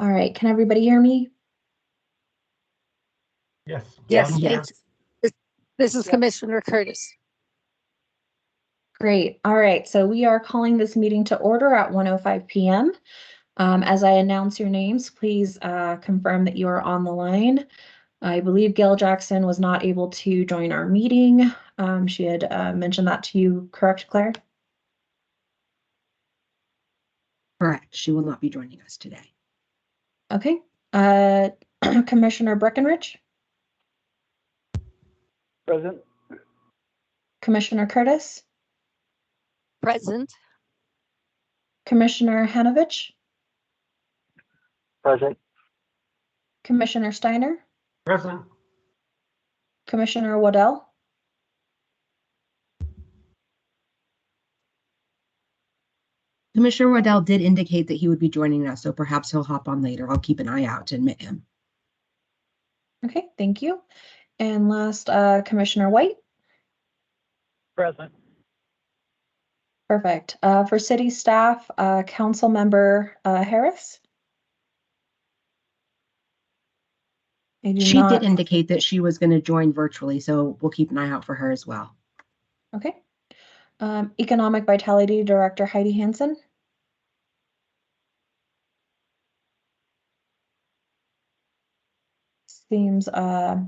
All right, can everybody hear me? Yes. Yes, Yeah. this is Commissioner Curtis. Great. All right, so we are calling this meeting to order at 1:05 p.m. As I announce your names, please confirm that you are on the line. I believe Gail Jackson was not able to join our meeting. She had mentioned that to you, correct, Claire? Correct. She will not be joining us today. Okay. Commissioner Breckenridge? Present. Commissioner Curtis? Present. Commissioner Hanovich? Present. Commissioner Steiner? Present. Commissioner Waddell? Commissioner Waddell did indicate that he would be joining us, so perhaps he'll hop on later. I'll keep an eye out to admit him. Okay, thank you. And last, Commissioner White? Present. Perfect. For city staff, council member Harris? She did indicate that she was going to join virtually, so we'll keep an eye out for her as well. Okay. Economic Vitality Director Heidi Hansen? Seems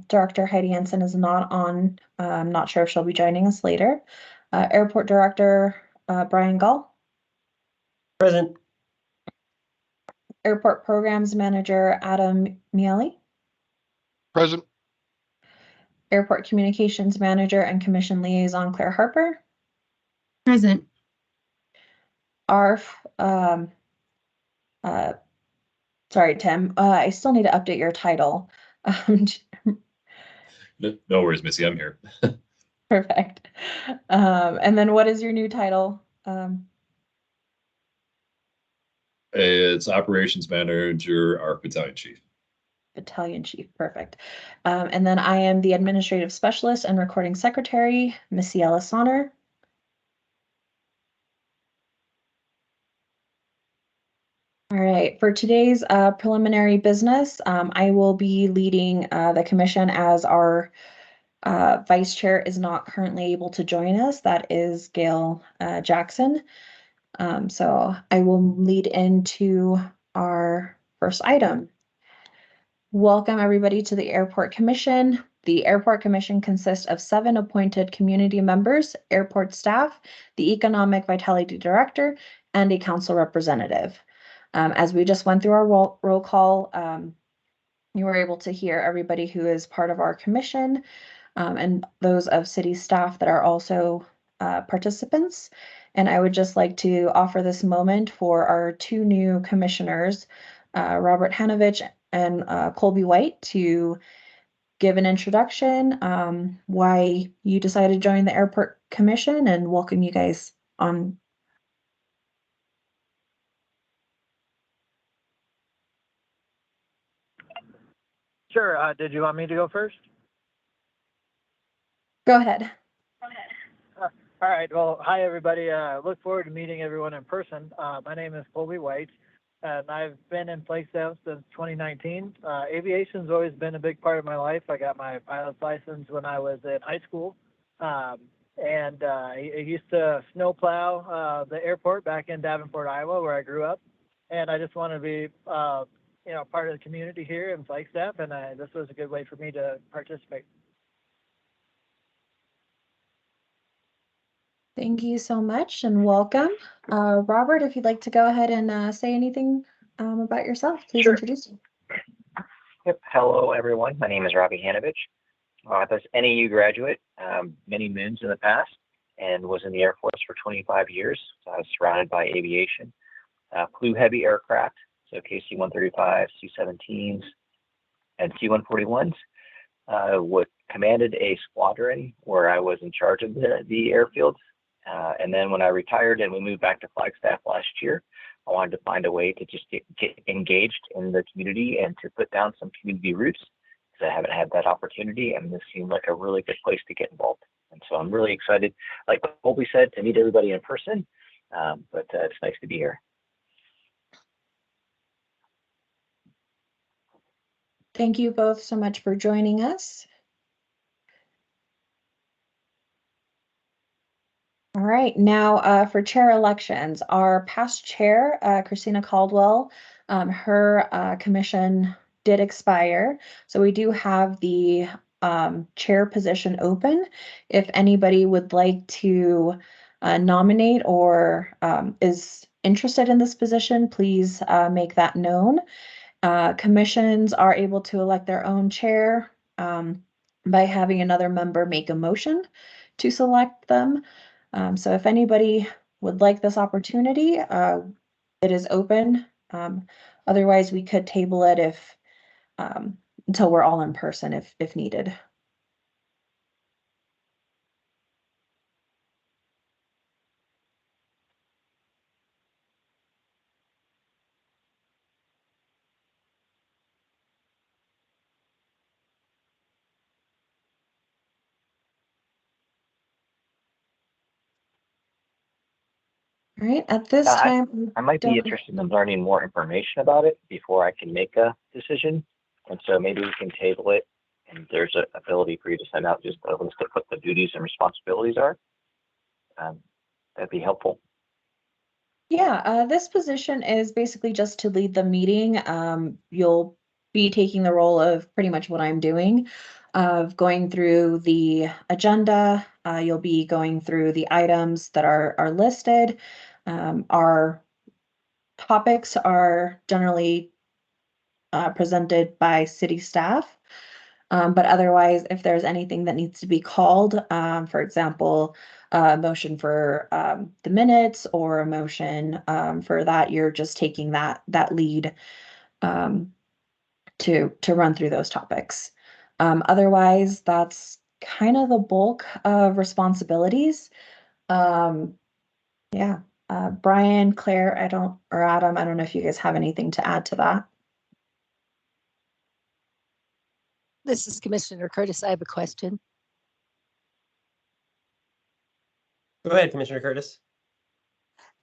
Director Heidi Hansen is not on. I'm not sure if she'll be joining us later. Airport Director Brian Gall? Present. Airport Programs Manager Adam Miele? Present. Airport Communications Manager and Commission Liaison Claire Harper? Present. ARF, sorry, Tim, I still need to update your title. No worries, Missy. I'm here. Perfect. And then what is your new title? It's operations manager, our battalion chief. Battalion chief, perfect. And then I am the administrative specialist and recording secretary, Missy Ellis Sonner. All right, for today's preliminary business, I will be leading the commission as our vice chair is not currently able to join us. That is Gail Jackson. So I will lead into our first item. Welcome everybody to the Airport Commission. The Airport Commission consists of 7 appointed community members, airport staff, the Economic Vitality Director, and a council representative. As we just went through our roll call, you were able to hear everybody who is part of our commission and those of city staff that are also participants. And I would just like to offer this moment for our 2 new commissioners, Robert Hanovich and Colby White, to give an introduction, why you decided to join the Airport Commission, and welcome you guys on. Sure. Did you want me to go first? Go ahead. All right. Well, hi, everybody. Look forward to meeting everyone in person. My name is Colby White, and I've been in Flagstaff since 2019. Aviation's always been a big part of my life. I got my pilot's license when I was in high school, and I used to snowplow the airport back in Davenport, Iowa, where I grew up. And I just want to be part of the community here in Flagstaff, and this was a good way for me to participate. Thank you so much and welcome. Robert, if you'd like to go ahead and say anything about yourself, please Sure. introduce you. Yep. Hello, everyone. My name is Robbie Hanovich. I was an NAU graduate, many moons in the past, and was in the Air Force for 25 years. So I was surrounded by aviation, flew heavy aircraft, so KC-135, C-17s, and C-141s. Commanded a squadron where I was in charge of the airfield. And then when I retired and we moved back to Flagstaff last year, I wanted to find a way to just get engaged in the community and to put down some community roots, because I haven't had that opportunity, and this seemed like a really good place to get involved. And so I'm really excited, like Colby said, to meet everybody in person, but it's nice to be here. Thank you both so much for joining us. All right, now for chair elections, our past chair, Christina Caldwell, her commission did expire. So we do have the chair position open. If anybody would like to nominate or is interested in this position, please make that known. Commissions are able to elect their own chair by having another member make a motion to select them. So if anybody would like this opportunity, it is open. Otherwise, we could table it if until we're all in person if needed. All right, at this Yeah, time, I might be don't- interested in learning more information about it before I can make a decision. And so maybe we can table it and there's an ability for you to send out just a list of what the duties and responsibilities are. That'd be helpful. Yeah, this position is basically just to lead the meeting. You'll be taking the role of pretty much what I'm doing, of going through the agenda. You'll be going through the items that are listed. Our topics are generally presented by city staff. But otherwise, if there's anything that needs to be called, for example, a motion for the minutes or a motion for that, you're just taking that lead um, to run through those topics. Otherwise, that's kind of the bulk of responsibilities. Um, yeah. Brian, Claire, or Adam, I don't know if you guys have anything to add to that. This is Commissioner Curtis. I have a question. Go ahead, Commissioner Curtis.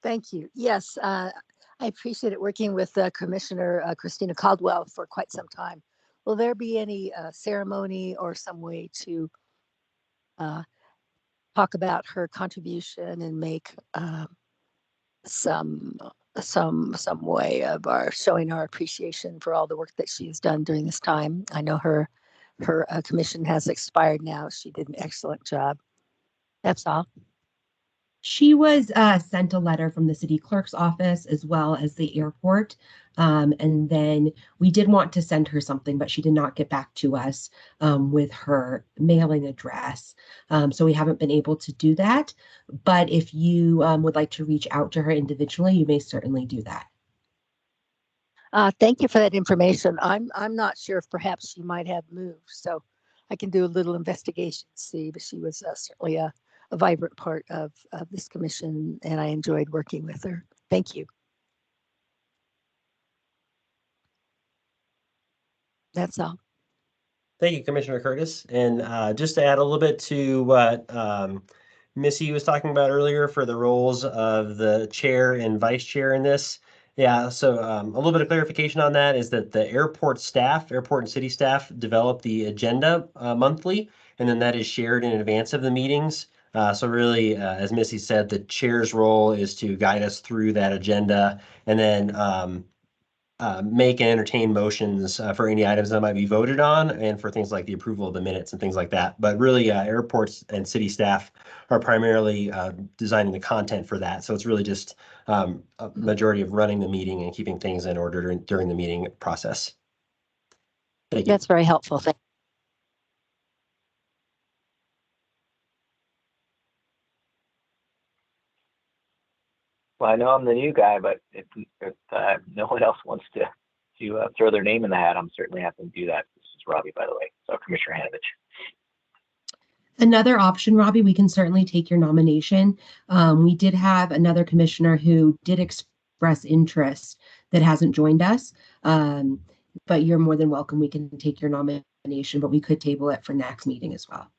Thank you. Yes, I appreciated working with Commissioner Christina Caldwell for quite some time. Will there be any ceremony or some way to talk about her contribution and make some some way of our showing our appreciation for all the work that she has done during this time? I know her commission has expired now. She did an excellent job. That's all. She was sent a letter from the city clerk's office as well as the airport. And then we did want to send her something, but she did not get back to us with her mailing address. So we haven't been able to do that. But if you would like to reach out to her individually, you may certainly do that. Thank you for that information. I'm not sure if perhaps she might have moved, so I can do a little investigation, see. But she was certainly a vibrant part of this commission, and I enjoyed working with her. Thank you. That's all. Thank you, Commissioner Curtis. And just to add a little bit to what Missy was talking about earlier for the roles of the chair and vice chair in this. Yeah, so a little bit of clarification on that is that the airport and city staff develop the agenda monthly, and then that is shared in advance of the meetings. So really, as Missy said, the chair's role is to guide us through that agenda and then make and entertain motions for any items that might be voted on and for things like the approval of the minutes and things like that. But really, airports and city staff are primarily designing the content for that. So it's really just a majority of running the meeting and keeping things in order during the meeting process. Thank you. That's very helpful. Thank Well, I know I'm the new guy, but if no one else wants to throw their name in the hat, I'm certainly happy to do that. This is Robbie, by the way. So Commissioner Hanovich. Another option, Robbie, we can certainly take your nomination. We did have another commissioner who did express interest that hasn't joined us. But you're more than welcome. We can take your nomination, but we could table it for next meeting as well.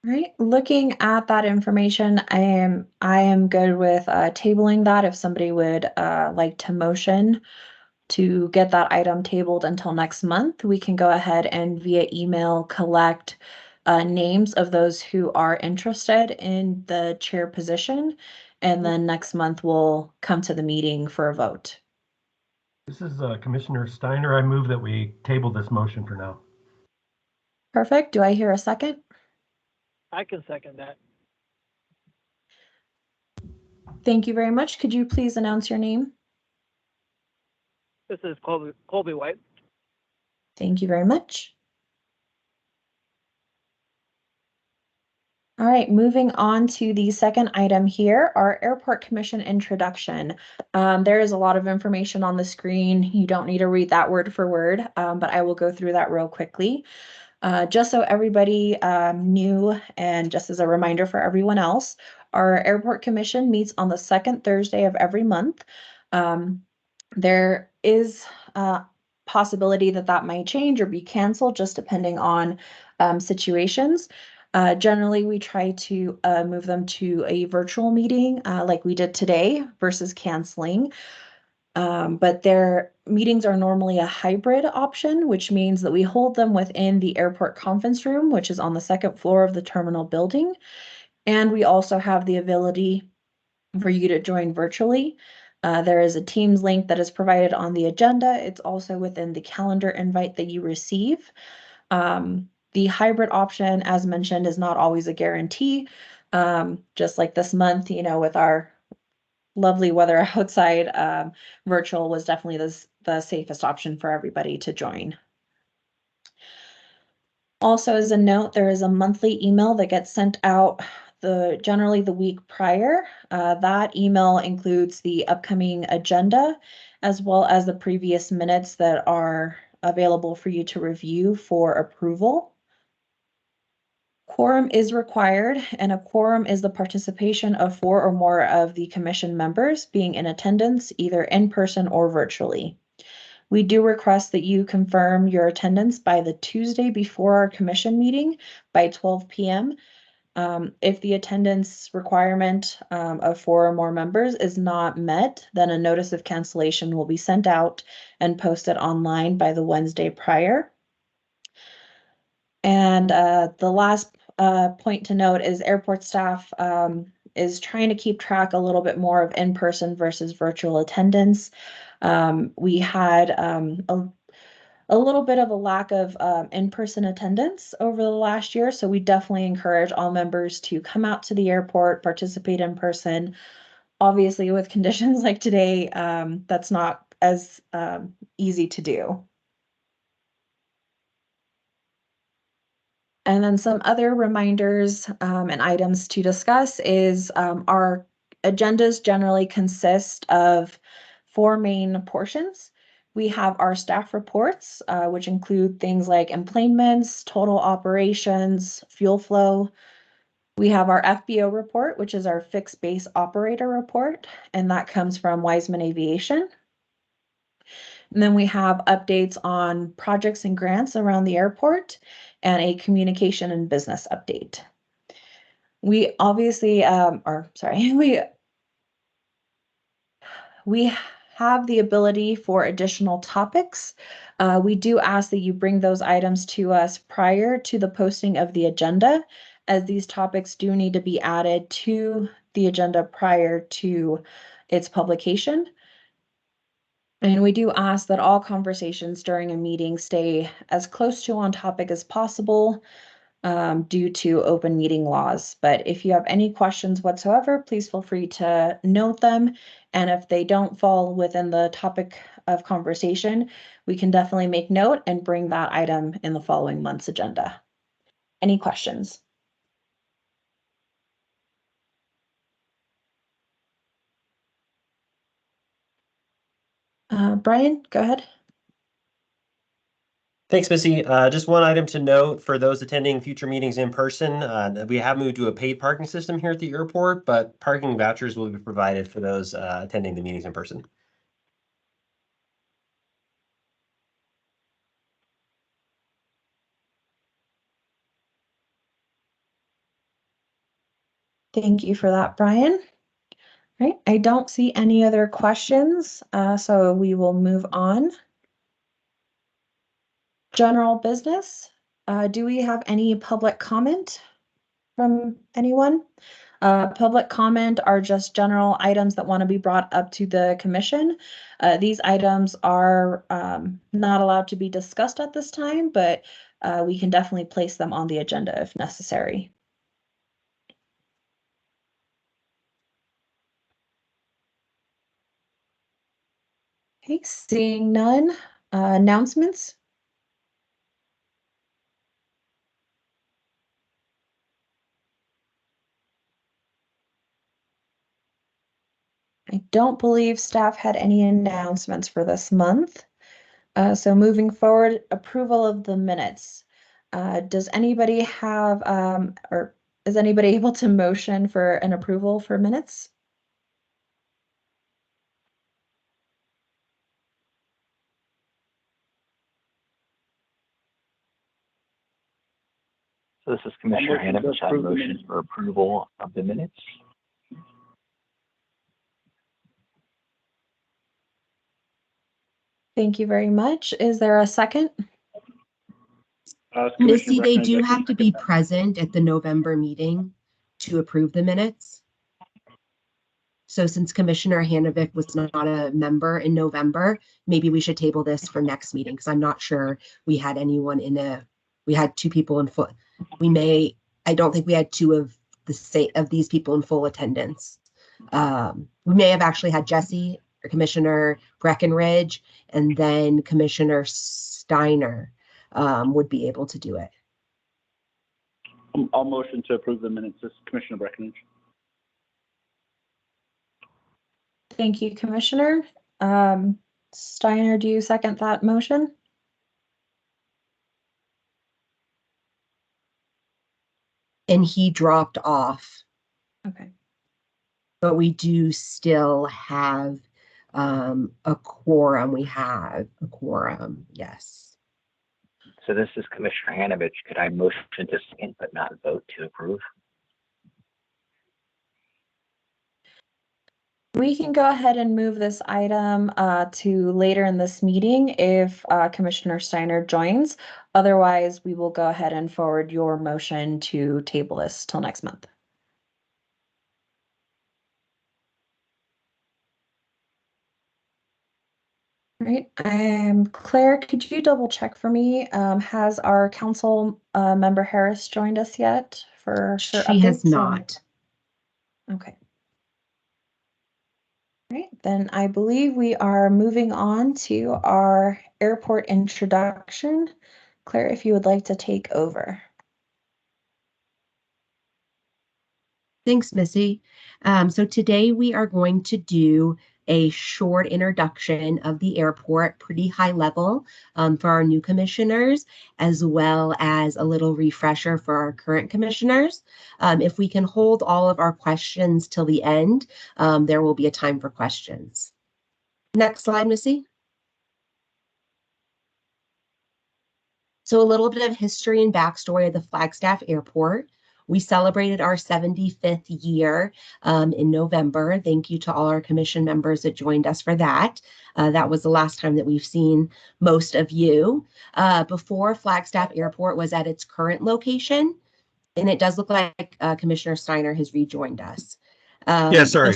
Right, looking at that information, I am good with tabling that if somebody would like to motion to get that item tabled until next month, we can go ahead and via email collect names of those who are interested in the chair position. And then next month we'll come to the meeting for a vote. This is Commissioner Steiner. I move that we table this motion for now. Perfect. Do I hear a second? I can second that. Thank you very much. Could you please announce your name? This is Colby White. Thank you very much. All right, moving on to the second item here, our Airport Commission introduction. There is a lot of information on the screen. You don't need to read that word for word, but I will go through that real quickly. Just so everybody knew, and just as a reminder for everyone else, our Airport Commission meets on the second Thursday of every month. There is a possibility that that might change or be canceled, just depending on situations. Generally, we try to move them to a virtual meeting like we did today versus canceling. But their meetings are normally a hybrid option, which means that we hold them within the airport conference room, which is on the second floor of the terminal building. And we also have the ability for you to join virtually. There is a Teams link that is provided on the agenda. It's also within the calendar invite that you receive. The hybrid option, as mentioned, is not always a guarantee. Just like this month, with our lovely weather outside, virtual was definitely the safest option for everybody to join. Also, as a note, there is a monthly email that gets sent out generally the week prior. That email includes the upcoming agenda as well as the previous minutes that are available for you to review for approval. Quorum is required, and a quorum is the participation of 4 or more of the commission members being in attendance, either in person or virtually. We do request that you confirm your attendance by the Tuesday before our commission meeting by 12 p.m. If the attendance requirement of 4 or more members is not met, then a notice of cancellation will be sent out and posted online by the Wednesday prior. And the last point to note is airport staff is trying to keep track a little bit more of in-person versus virtual attendance. We had a little bit of a lack of in-person attendance over the last year, so we definitely encourage all members to come out to the airport, participate in person. Obviously, with conditions like today, that's not as easy to do. And then some other reminders and items to discuss is our agendas generally consist of 4 main portions. We have our staff reports, which include things like emplanements, total operations, fuel flow. We have our FBO report, which is our fixed base operator report, and that comes from Wiseman Aviation. And then we have updates on projects and grants around the airport and a communication and business update. We obviously, we have the ability for additional topics. We do ask that you bring those items to us prior to the posting of the agenda, as these topics do need to be added to the agenda prior to its publication. And we do ask that all conversations during a meeting stay as close to on topic as possible due to open meeting laws. But if you have any questions whatsoever, please feel free to note them. And if they don't fall within the topic of conversation, we can definitely make note and bring that item in the following month's agenda. Any questions? Brian, go ahead. Thanks, Missy. Just one item to note for those attending future meetings in person. We have moved to a paid parking system here at the airport, but parking vouchers will be provided for those attending the meetings in person. Thank you for that, Brian. Right, I don't see any other questions, so we will move on. General business. Do we have any public comment from anyone? Public comment are just general items that want to be brought up to the commission. These items are not allowed to be discussed at this time, but we can definitely place them on the agenda if necessary. Okay, seeing none. Announcements. I don't believe staff had any announcements for this month. So moving forward, approval of the minutes. Does anybody have, or is anybody able to motion for an approval for minutes? So this is Commissioner Hanovich on motion for approval of the minutes. Thank you very much. Is there a second? Missy, they do have to be present at the November meeting to approve the minutes. So since Commissioner Hanovic was not a member in November, maybe we should table this for next meeting because I'm not sure we had anyone we had two people in full. I don't think we had two of these people in full attendance. We may have actually had Jesse or Commissioner Breckenridge and then Commissioner Steiner would be able to do it. I'll motion to approve the minutes. This is Commissioner Breckenridge. Thank you, Commissioner. Steiner, do you second that motion? And he dropped off. Okay. But we do still have a quorum. We have a quorum, yes. So this is Commissioner Hanovich. Could I motion to second but not vote to approve? We can go ahead and move this item to later in this meeting if Commissioner Steiner joins. Otherwise, we will go ahead and forward your motion to table this till next month. All right, Claire, could you double check for me? Has our council member Harris joined us yet for She has not. Okay. All right, then I believe we are moving on to our airport introduction. Claire, if you would like to take over. Thanks, Missy. So today we are going to do a short introduction of the airport, pretty high level for our new commissioners, as well as a little refresher for our current commissioners. If we can hold all of our questions till the end, there will be a time for questions. Next slide, Missy. So a little bit of history and backstory of the Flagstaff Airport. We celebrated our 75th year in November. Thank you to all our commission members that joined us for that. That was the last time that we've seen most of you. Before, Flagstaff Airport was at its current location, and it does look like Commissioner Steiner has rejoined us. Yeah, sorry.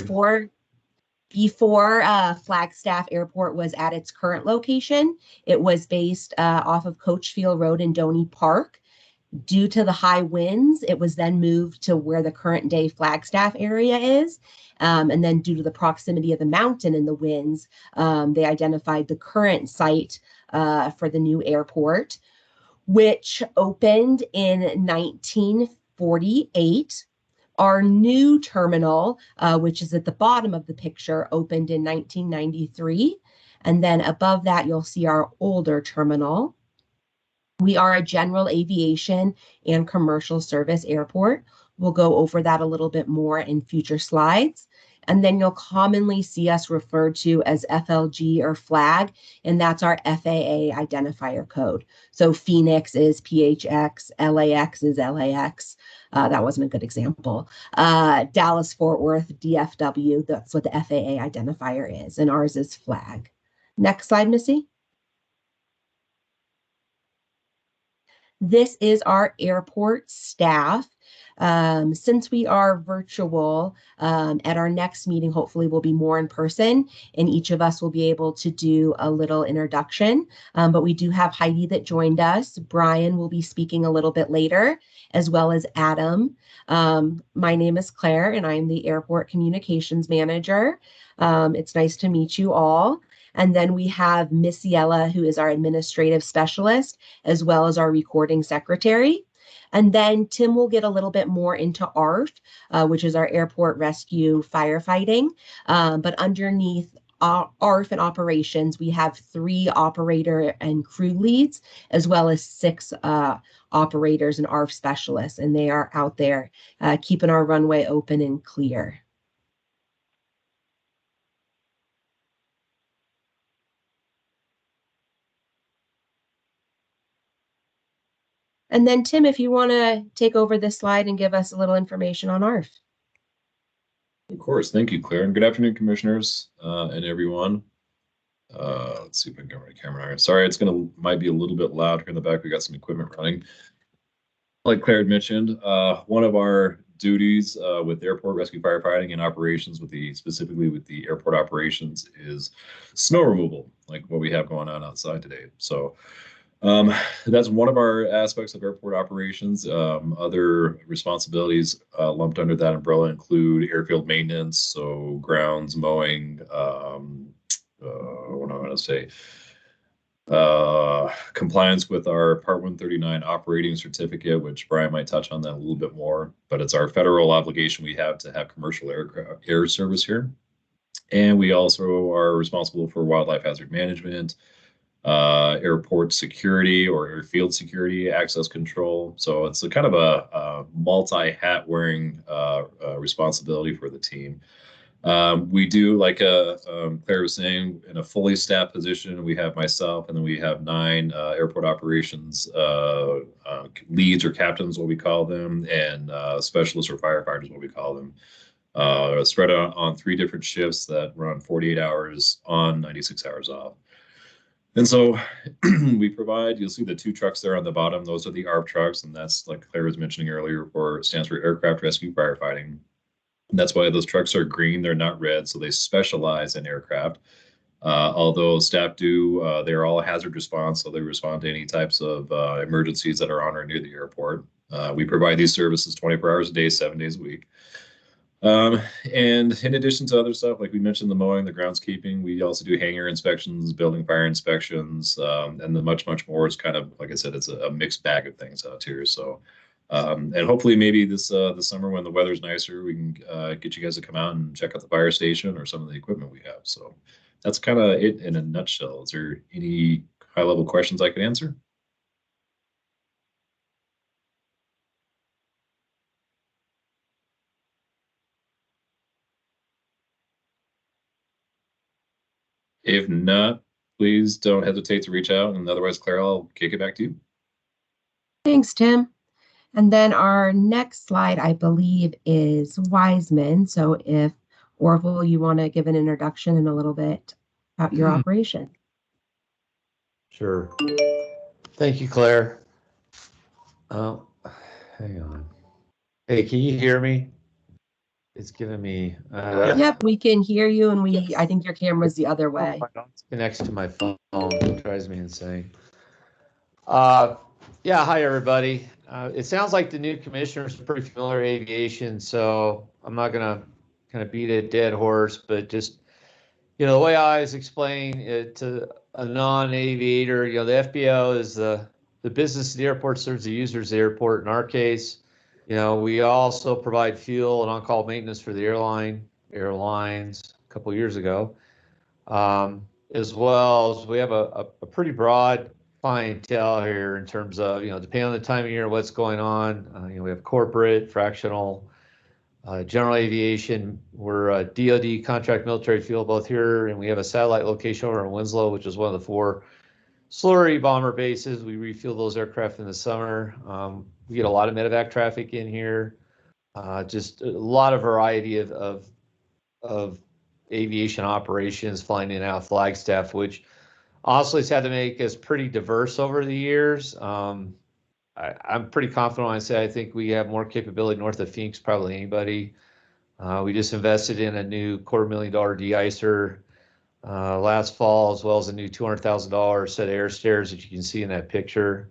Before Flagstaff Airport was at its current location, it was based off of Coachfield Road in Doney Park. Due to the high winds, it was then moved to where the current day Flagstaff area is. And then due to the proximity of the mountain and the winds, they identified the current site for the new airport, which opened in 1948. Our new terminal, which is at the bottom of the picture, opened in 1993. And then above that, you'll see our older terminal. We are a general aviation and commercial service airport. We'll go over that a little bit more in future slides. And then you'll commonly see us referred to as FLG or FLAG, and that's our FAA identifier code. So Phoenix is PHX, LAX is LAX. That wasn't a good example. Dallas Fort Worth, DFW, that's what the FAA identifier is, and ours is flag. Next slide, Missy. This is our airport staff. Since we are virtual, at our next meeting, hopefully we'll be more in person, and each of us will be able to do a little introduction. But we do have Heidi that joined us. Brian will be speaking a little bit later, as well as Adam. My name is Claire, and I'm the airport communications manager. It's nice to meet you all. And then we have Miss Yella, who is our administrative specialist, as well as our recording secretary. And then Tim will get a little bit more into ARF, which is our airport rescue firefighting. But underneath ARF and operations, we have 3 operator and crew leads, as well as 6 operators and ARF specialists. And they are out there keeping our runway open and clear. And then Tim, if you want to take over this slide and give us a little information on ARF. Of course. Thank you, Claire. And good afternoon, commissioners and everyone. Let's see if I can get my camera on. Sorry, might be a little bit loud here in the back. We got some equipment running. Like Claire had mentioned, one of our duties with airport rescue firefighting and operations specifically with the airport operations is snow removal, like what we have going on outside today. So that's one of our aspects of airport operations. Other responsibilities lumped under that umbrella include airfield maintenance, so grounds, mowing, what am I going to say? Compliance with our Part 139 operating certificate, which Brian might touch on that a little bit more, but it's our federal obligation we have to have commercial air service here. And we also are responsible for wildlife hazard management, airport security or airfield security, access control. So it's a kind of a multi-hat wearing responsibility for the team. We do, like Claire was saying, in a fully staffed position, we have myself, and then we have 9 airport operations leads or captains, what we call them, and specialists or firefighters, what we call them. Spread out on 3 different shifts that run 48 hours on, 96 hours off. And so we provide, you'll see the 2 trucks there on the bottom. Those are the ARP trucks, and that's, like Claire was mentioning earlier, stands for Aircraft Rescue Firefighting. And that's why those trucks are green, they're not red, so they specialize in aircraft. Although staff they're all hazard response, so they respond to any types of emergencies that are on or near the airport. We provide these services 24 hours a day, 7 days a week. And in addition to other stuff, like we mentioned, the mowing, the groundskeeping, we also do hangar inspections, building fire inspections, and the much more is kind of, like I said, it's a mixed bag of things out here. So, and hopefully maybe this summer when the weather's nicer, we can get you guys to come out and check out the fire station or some of the equipment we have. So that's kind of it in a nutshell. Is there any high-level questions I can answer? If not, please don't hesitate to reach out. And otherwise, Claire, I'll kick it back to you. Thanks, Tim. And then our next slide, I believe, is Wiseman. So if Orville, you want to give an introduction and a little bit about your operation. Sure. Thank you, Claire. Oh, hang on. Hey, can you hear me? It's giving me. Yep, we can hear you, and I think your camera's the other way. Connects to my phone. It drives me insane. Yeah, hi everybody. It sounds like the new commissioner is pretty familiar with aviation, so I'm not gonna kind of beat a dead horse, but just, the way I always explain it to a non-aviator, the FBO is the business of the airport serves the users of the airport. In our case, we also provide fuel and on-call maintenance for the airlines a couple of years ago, as well as we have a pretty broad clientele here in terms of, depending on the time of year, what's going on. We have corporate, fractional, general aviation. We're a DoD contract military fuel both here, and we have a satellite location over in Winslow, which is one of the 4 slurry bomber bases. We refuel those aircraft in the summer. We get a lot of medevac traffic in here. Just a lot of variety of aviation operations flying in and out of Flagstaff, which honestly has had to make us pretty diverse over the years. I'm pretty confident when I say I think we have more capability north of Phoenix, probably anybody. We just invested in a new $250,000 de-icer last fall, as well as a new $200,000 set of air stairs that you can see in that picture.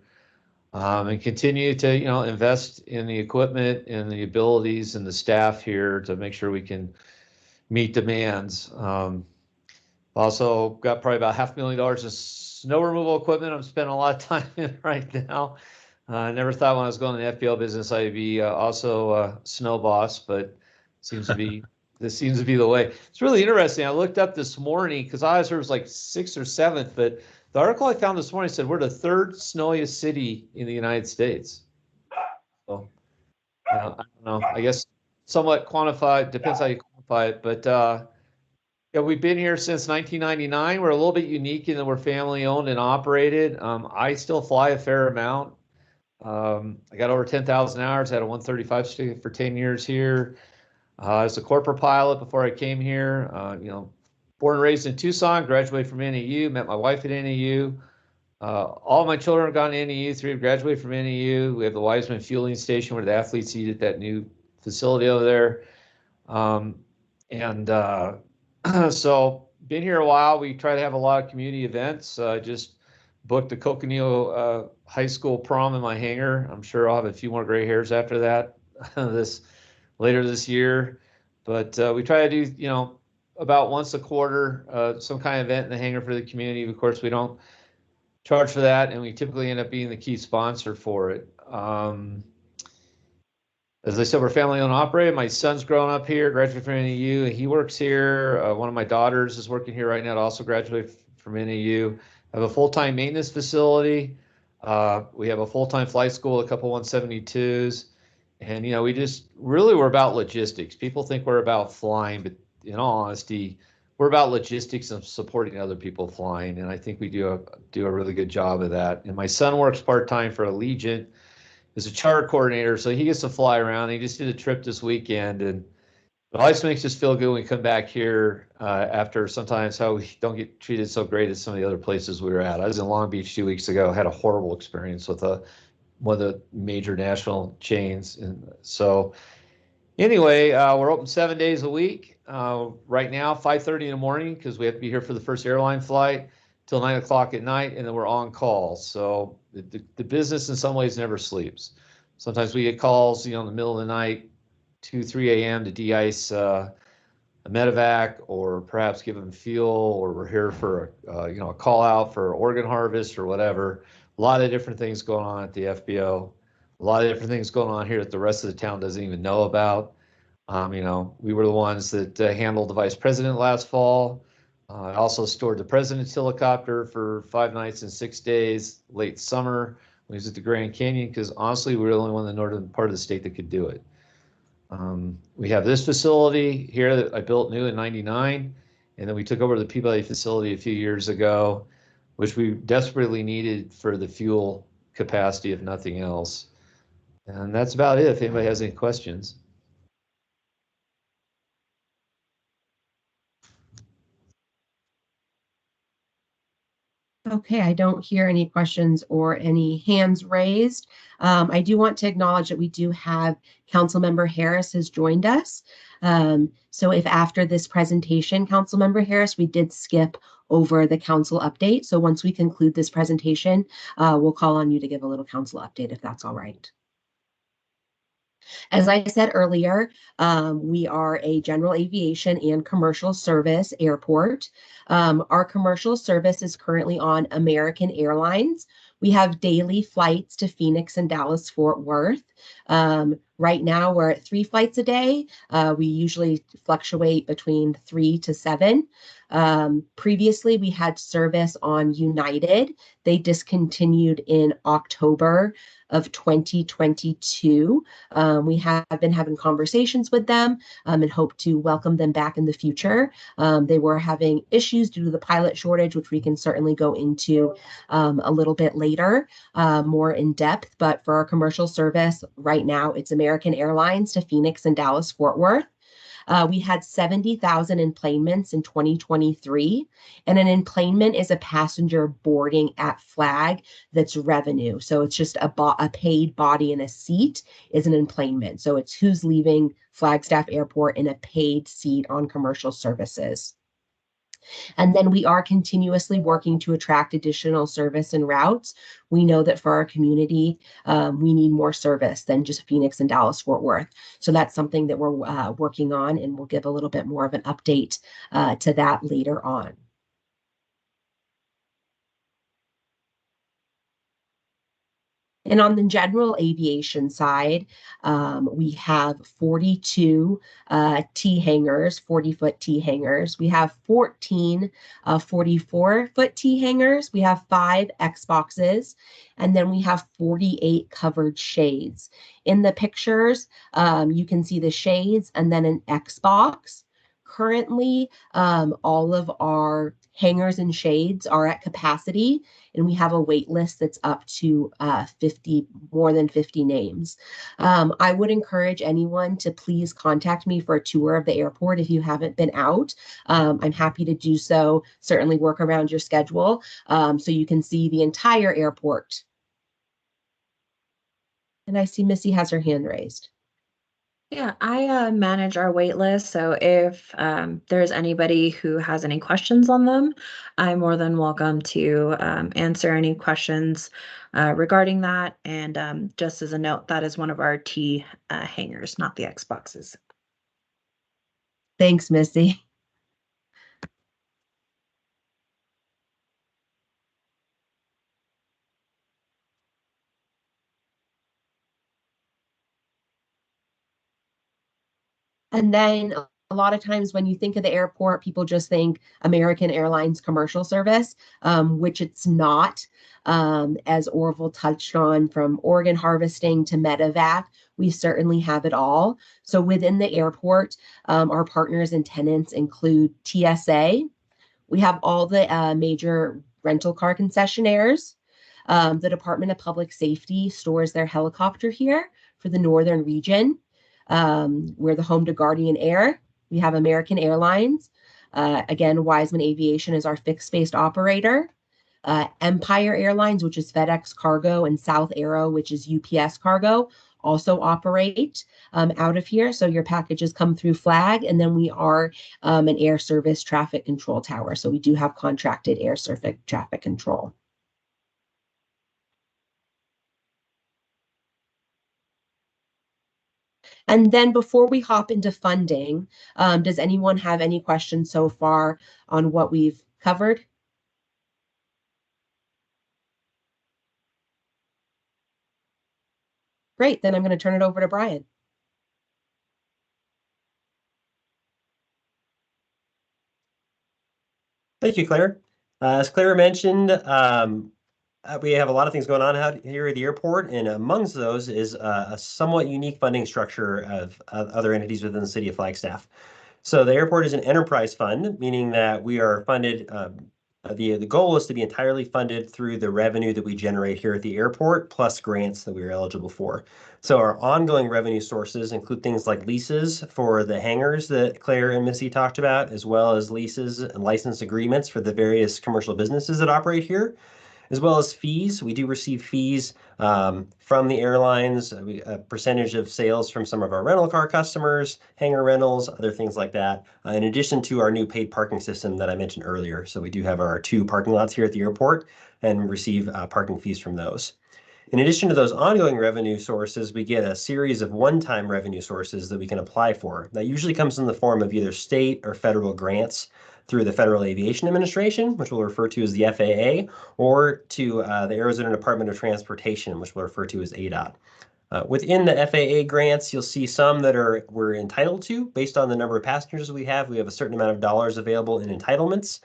And continue to, invest in the equipment and the abilities and the staff here to make sure we can meet demands. Also got probably about $500,000 of snow removal equipment I'm spending a lot of time in right now. I never thought when I was going to the FBL business I'd be also a snow boss, but this seems to be the way. It's really interesting. I looked up this morning because I was like 6th or 7th, but the article I found this morning said we're the 3rd snowiest city in the United States. So I don't know. I guess somewhat quantified, depends how you quantify it, but yeah, we've been here since 1999. We're a little bit unique in that we're family owned and operated. I still fly a fair amount. I got over 10,000 hours. I had a 135 stick for 10 years here. I was a corporate pilot before I came here. Born and raised in Tucson, graduated from NAU, met my wife at NAU. All my children have gone to NAU, 3 have graduated from NAU. We have the Wiseman Fueling Station where the athletes eat at that new facility over there. So been here a while. We try to have a lot of community events. Just booked the Coconino High School prom in my hangar. I'm sure I'll have a few more gray hairs after that later this year. But we try to do, about once a quarter, some kind of event in the hangar for the community. Of course, we don't charge for that, and we typically end up being the key sponsor for it. As I said, we're family owned and operated. My son's growing up here, graduated from NAU, and he works here. One of my daughters is working here right now to also graduate from NAU. I have a full-time maintenance facility. We have a full-time flight school, a couple 172s. And, we just really, we're about logistics. People think we're about flying, but in all honesty, we're about logistics and supporting other people flying. And I think we do a really good job of that. And my son works part-time for Allegiant as a charter coordinator, so he gets to fly around. He just did a trip this weekend, and it always makes us feel good when we come back here after sometimes how we don't get treated so great at some of the other places we were at. I was in Long Beach 2 weeks ago, had a horrible experience with one of the major national chains. And so anyway, we're open 7 days a week. Right now, 5:30 in the morning, because we have to be here for the first airline flight, till 9 o'clock at night, and then we're on call. So the business in some ways never sleeps. Sometimes we get calls, in the middle of the night, 2, 3 a.m. to de-ice a medevac, or perhaps give them fuel, or we're here for a call out for organ harvest or whatever. A lot of different things going on at the FBO. A lot of different things going on here that the rest of the town doesn't even know about. We were the ones that handled the vice president last fall. I also stored the president's helicopter for 5 nights and 6 days late summer when he was at the Grand Canyon, because honestly, we were the only one in the northern part of the state that could do it. We have this facility here that I built new in '99, and then we took over the Peabody facility a few years ago, which we desperately needed for the fuel capacity, if nothing else. And that's about it, if anybody has any questions. Okay, I don't hear any questions or any hands raised. I do want to acknowledge that we do have Councilmember Harris has joined us. So if after this presentation, Councilmember Harris, we did skip over the council update. So once we conclude this presentation, we'll call on you to give a little council update if that's all right. As I said earlier, we are a general aviation and commercial service airport. Our commercial service is currently on American Airlines. We have daily flights to Phoenix and Dallas-Fort Worth. Right now, we're at 3 flights a day. We usually fluctuate between 3 to 7. Previously, we had service on United. They discontinued in October of 2022. We have been having conversations with them and hope to welcome them back in the future. They were having issues due to the pilot shortage, which we can certainly go into a little bit later, more in depth. But for our commercial service right now, it's American Airlines to Phoenix and Dallas Fort Worth. We had 70,000 enplanements in 2023, and an enplanement is a passenger boarding at flag that's revenue. So it's just a paid body in a seat is an enplanement. So it's who's leaving Flagstaff Airport in a paid seat on commercial services. And then we are continuously working to attract additional service and routes. We know that for our community, we need more service than just Phoenix and Dallas Fort Worth. So that's something that we're working on, and we'll give a little bit more of an update to that later on. And on the general aviation side, we have 42 T hangars, 40-foot T hangars. We have 14 44-foot T hangars. We have 5 Xboxes, and then we have 48 covered shades. In the pictures, you can see the shades and then an Xbox. Currently, all of our hangars and shades are at capacity, and we have a wait list that's up to more than 50 names. I would encourage anyone to please contact me for a tour of the airport if you haven't been out. I'm happy to do so, certainly work around your schedule, so you can see the entire airport. And I see Missy has her hand raised. Yeah, I manage our wait list. So if there's anybody who has any questions on them, I'm more than welcome to answer any questions regarding that. And just as a note, that is one of our T hangers, not the Xboxes. Thanks, Missy. And then a lot of times when you think of the airport, people just think American Airlines commercial service, which it's not. As Orville touched on, from organ harvesting to medevac, we certainly have it all. So within the airport, our partners and tenants include TSA. We have all the major rental car concessionaires. The Department of Public Safety stores their helicopter here for the northern region. We're the home to Guardian Air. We have American Airlines. Again, Wiseman Aviation is our fixed-based operator. Empire Airlines, which is FedEx Cargo, and South Aero, which is UPS Cargo, also operate out of here. So your packages come through Flag, and then we are an air service traffic control tower. So we do have contracted air service traffic control. And then before we hop into funding, does anyone have any questions so far on what we've covered? Great, then I'm going to turn it over to Brian. Thank you, Claire. As Claire mentioned, we have a lot of things going on out here at the airport, and amongst those is a somewhat unique funding structure of other entities within the city of Flagstaff. So the airport is an enterprise fund, meaning that we are funded. The goal is to be entirely funded through the revenue that we generate here at the airport, plus grants that we are eligible for. So our ongoing revenue sources include things like leases for the hangars that Claire and Missy talked about, as well as leases and license agreements for the various commercial businesses that operate here, as well as fees. We do receive fees from the airlines, a percentage of sales from some of our rental car customers, hangar rentals, other things like that, in addition to our new paid parking system that I mentioned earlier. So we do have our 2 parking lots here at the airport and receive parking fees from those. In addition to those ongoing revenue sources, we get a series of one-time revenue sources that we can apply for. That usually comes in the form of either state or federal grants through the Federal Aviation Administration, which we'll refer to as the FAA, or to the Arizona Department of Transportation, which we'll refer to as ADOT. Within the FAA grants, you'll see some that we're entitled to based on the number of passengers we have. We have a certain amount of dollars available in entitlements.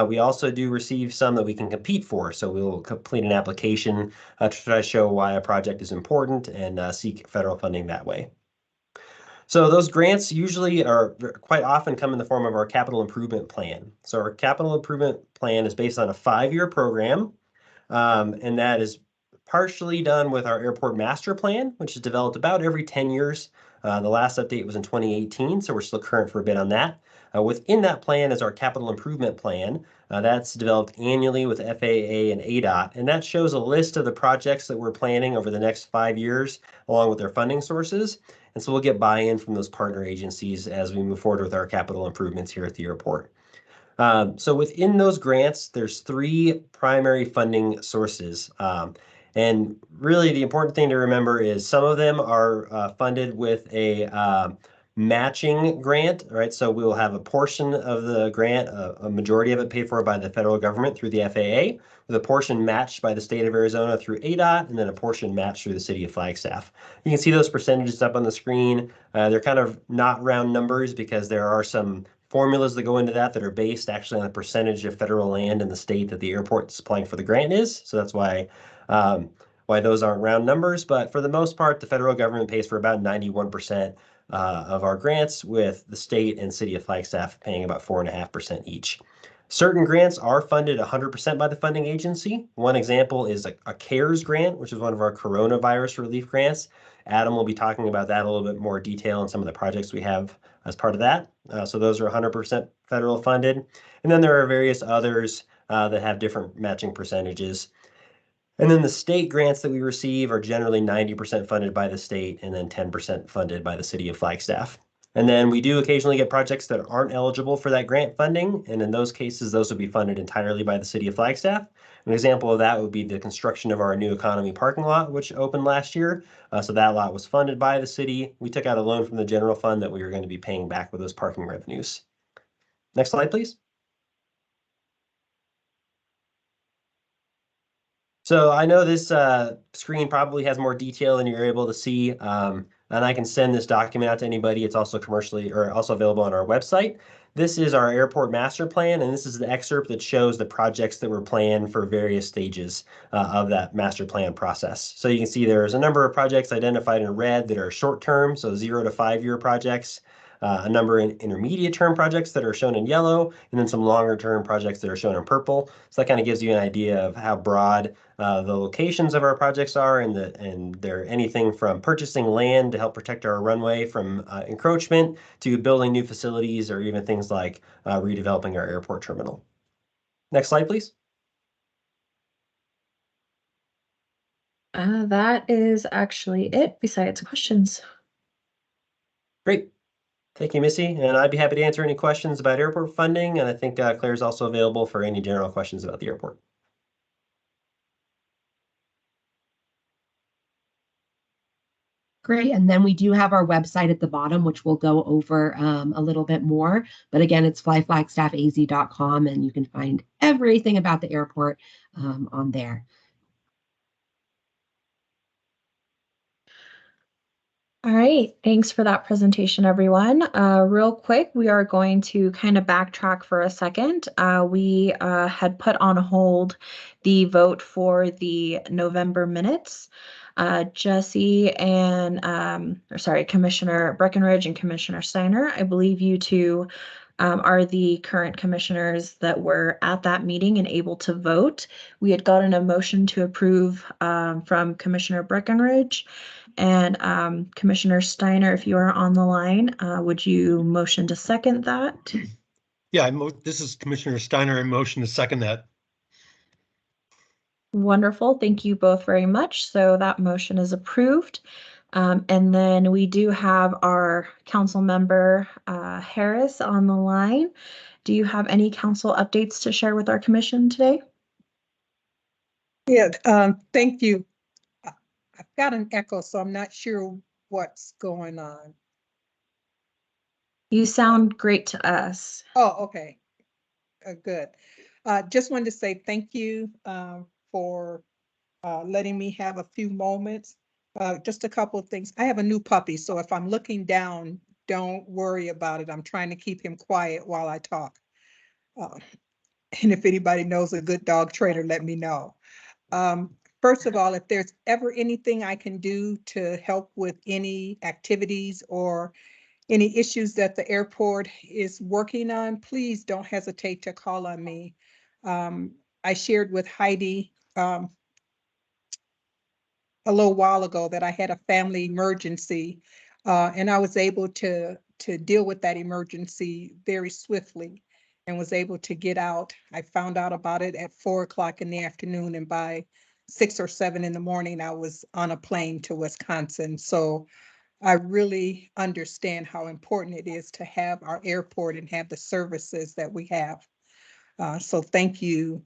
We also do receive some that we can compete for. So we'll complete an application to try to show why a project is important and seek federal funding that way. So those grants usually are quite often come in the form of our capital improvement plan. So our capital improvement plan is based on a 5-year program, and that is partially done with our airport master plan, which is developed about every 10 years. The last update was in 2018, so we're still current for a bit on that. Within that plan is our capital improvement plan. That's developed annually with FAA and ADOT, and that shows a list of the projects that we're planning over the next 5 years, along with their funding sources. And so we'll get buy-in from those partner agencies as we move forward with our capital improvements here at the airport. So within those grants, there's 3 primary funding sources. And really the important thing to remember is some of them are funded with a matching grant, right? So we will have a portion of the grant, a majority of it paid for by the federal government through the FAA, with a portion matched by the state of Arizona through ADOT, and then a portion matched through the city of Flagstaff. You can see those percentages up on the screen. They're kind of not round numbers because there are some formulas that go into that are based actually on the percentage of federal land in the state that the airport is applying for the grant is. So that's why those aren't round numbers. But for the most part, the federal government pays for about 91% of our grants, with the state and city of Flagstaff paying about 4.5% each. Certain grants are funded 100% by the funding agency. One example is a CARES grant, which is one of our coronavirus relief grants. Adam will be talking about that a little bit more detail in some of the projects we have as part of that. So those are 100% federal funded. And then there are various others that have different matching percentages. And then the state grants that we receive are generally 90% funded by the state and then 10% funded by the city of Flagstaff. And then we do occasionally get projects that aren't eligible for that grant funding. And in those cases, those would be funded entirely by the city of Flagstaff. An example of that would be the construction of our new economy parking lot, which opened last year. So that lot was funded by the city. We took out a loan from the general fund that we were going to be paying back with those parking revenues. Next slide, please. So I know this screen probably has more detail than you're able to see, and I can send this document out to anybody. It's also commercially or also available on our website. This is our airport master plan, and this is the excerpt that shows the projects that were planned for various stages of that master plan process. So you can see there's a number of projects identified in red that are short term, so 0 to 5 year projects. A number in intermediate term projects that are shown in yellow, and then some longer term projects that are shown in purple. So that kind of gives you an idea of how broad the locations of our projects are, and they're anything from purchasing land to help protect our runway from encroachment to building new facilities or even things like redeveloping our airport terminal. Next slide, please. That is actually it besides questions. Great. Thank you, Missy. And I'd be happy to answer any questions about airport funding. And I think Claire's also available for any general questions about the airport. Great. And then we do have our website at the bottom, which we'll go over a little bit more. But again, it's flyflagstaffaz.com, and you can find everything about the airport on there. All right, thanks for that presentation, everyone. Real quick, we are going to kind of backtrack for a second. We had put on hold the vote for the November minutes. Jesse and, Commissioner Breckenridge and Commissioner Steiner, I believe you two are the current commissioners that were at that meeting and able to vote. We had gotten a motion to approve from Commissioner Breckenridge. And Commissioner Steiner, if you are on the line, would you motion to second that? Yeah, this is Commissioner Steiner. I motion to second that. Wonderful. Thank you both very much. So that motion is approved. And then we do have our council member Harris on the line. Do you have any council updates to share with our commission today? Yeah, thank you. I've got an echo, so I'm not sure what's going on. You sound great to us. Oh, okay. Good. Just wanted to say thank you for letting me have a few moments. Just a couple of things. I have a new puppy, so if I'm looking down, don't worry about it. I'm trying to keep him quiet while I talk. And if anybody knows a good dog trainer, let me know. First of all, if there's ever anything I can do to help with any activities or any issues that the airport is working on, please don't hesitate to call on me. I shared with Heidi a little while ago that I had a family emergency, and I was able to deal with that emergency very swiftly and was able to get out. I found out about it at 4 o'clock in the afternoon, and by 6 or 7 in the morning, I was on a plane to Wisconsin. So I really understand how important it is to have our airport and have the services that we have. So thank you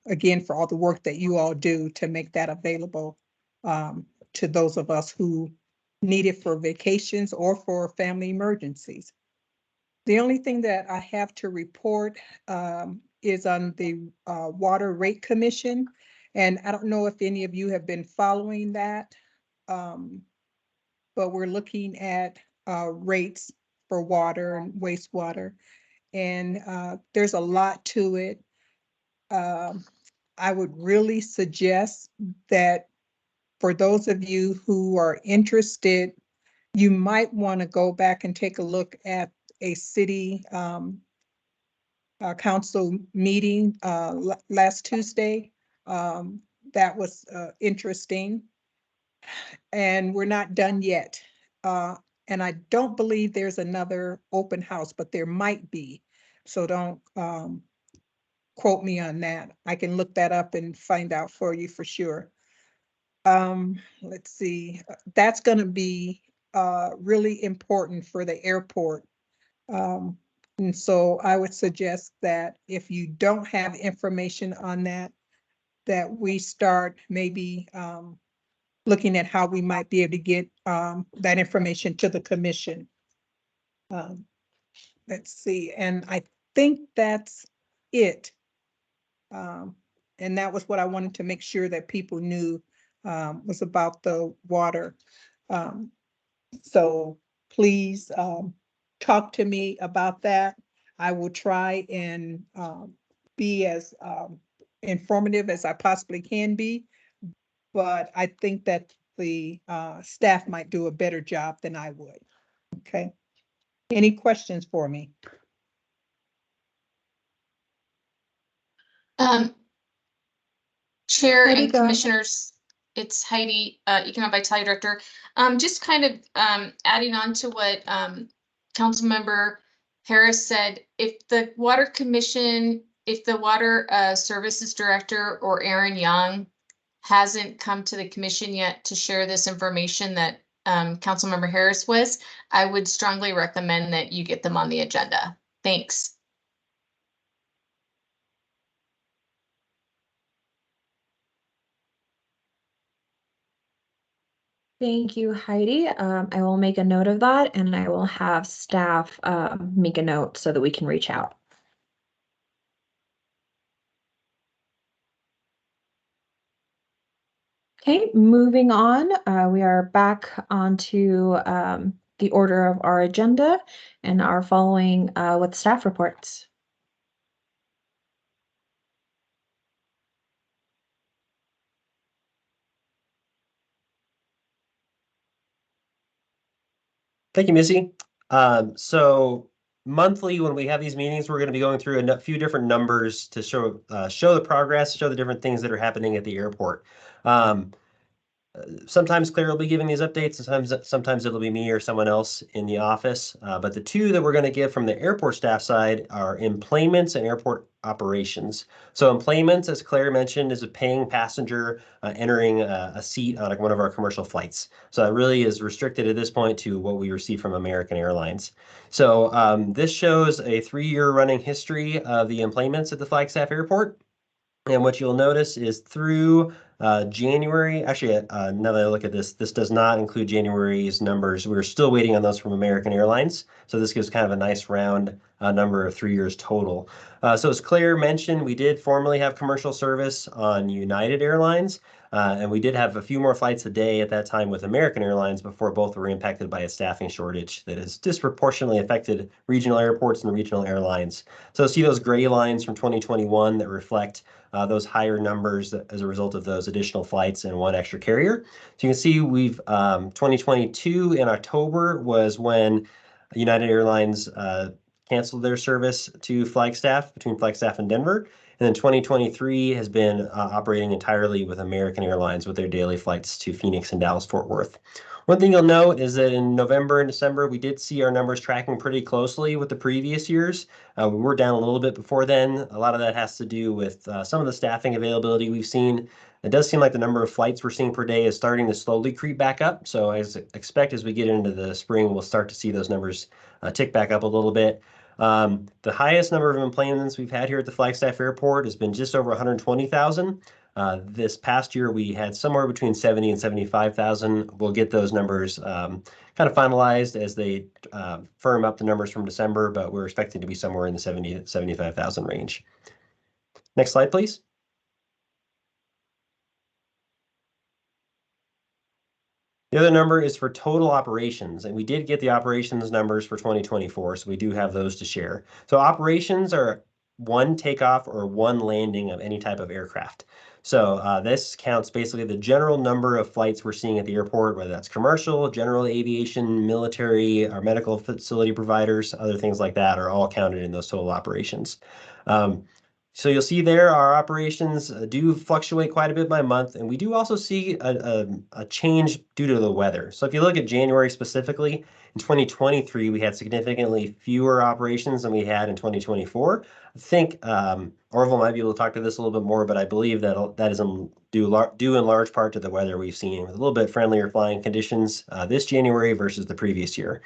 again for all the work that you all do to make that available to those of us who need it for vacations or for family emergencies. The only thing that I have to report is on the Water Rate Commission. And I don't know if any of you have been following that, but we're looking at rates for water and wastewater. And there's a lot to it. I would really suggest that for those of you who are interested, you might want to go back and take a look at a city council meeting last Tuesday. That was interesting. And we're not done yet. And I don't believe there's another open house, but there might be. So don't quote me on that. I can look that up and find out for you for sure. Let's see. That's going to be really important for the airport. And so I would suggest that if you don't have information on that, that we start maybe looking at how we might be able to get that information to the commission. Let's see, and I think that's it. And that was what I wanted to make sure that people knew was about the water. So please talk to me about that. I will try and be as informative as I possibly can be, but I think that the staff might do a better job than I would. Okay. Any questions for me? Chair Heidi, and go ahead. commissioners, it's Heidi, Economic Vitality Director. Just kind of adding on to what Councilmember Harris said, if the Water Commission, if the Water Services Director or Aaron Young hasn't come to the commission yet to share this information that Councilmember Harris was, I would strongly recommend that you get them on the agenda. Thanks. Thank you, Heidi. I will make a note of that and I will have staff make a note so that we can reach out. Okay, moving on, we are back onto the order of our agenda and are following with staff reports. Thank you, Missy. So monthly, when we have these meetings, we're going to be going through a few different numbers to show the progress, show the different things that are happening at the airport. Sometimes Claire will be giving these updates, sometimes it'll be me or someone else in the office. But the two that we're going to give from the airport staff side are emplanements and airport operations. So emplanements, as Claire mentioned, is a paying passenger entering a seat on one of our commercial flights. So that really is restricted at this point to what we receive from American Airlines. So this shows a 3-year running history of the emplanements at the Flagstaff Airport. And what you'll notice is through January, actually, now that I look at this, this does not include January's numbers. We're still waiting on those from American Airlines. So this gives kind of a nice round number of 3 years total. So as Claire mentioned, we did formerly have commercial service on United Airlines. And we did have a few more flights a day at that time with American Airlines before both were impacted by a staffing shortage that has disproportionately affected regional airports and regional airlines. So see those gray lines from 2021 that reflect those higher numbers as a result of those additional flights and one extra carrier. So you can see we've 2022 in October was when United Airlines canceled their service to Flagstaff between Flagstaff and Denver. And then 2023 has been operating entirely with American Airlines with their daily flights to Phoenix and Dallas-Fort Worth. One thing you'll note is that in November and December, we did see our numbers tracking pretty closely with the previous years. We were down a little bit before then. A lot of that has to do with some of the staffing availability we've seen. It does seem like the number of flights we're seeing per day is starting to slowly creep back up. So I expect as we get into the spring, we'll start to see those numbers tick back up a little bit. The highest number of enplanements we've had here at the Flagstaff Airport has been just over 120,000. This past year, we had somewhere between 70 and 75,000. We'll get those numbers kind of finalized as they firm up the numbers from December, but we're expecting to be somewhere in the 70 to 75,000 range. Next slide, please. The other number is for total operations, and we did get the operations numbers for 2024, so we do have those to share. So operations are one takeoff or one landing of any type of aircraft. So this counts basically the general number of flights we're seeing at the airport, whether that's commercial, general aviation, military, our medical facility providers, other things like that are all counted in those total operations. So you'll see there our operations do fluctuate quite a bit by month, and we do also see a change due to the weather. So if you look at January specifically, in 2023, we had significantly fewer operations than we had in 2024. I think Orville might be able to talk to this a little bit more, but I believe that that is due in large part to the weather we've seen with a little bit friendlier flying conditions this January versus the previous year.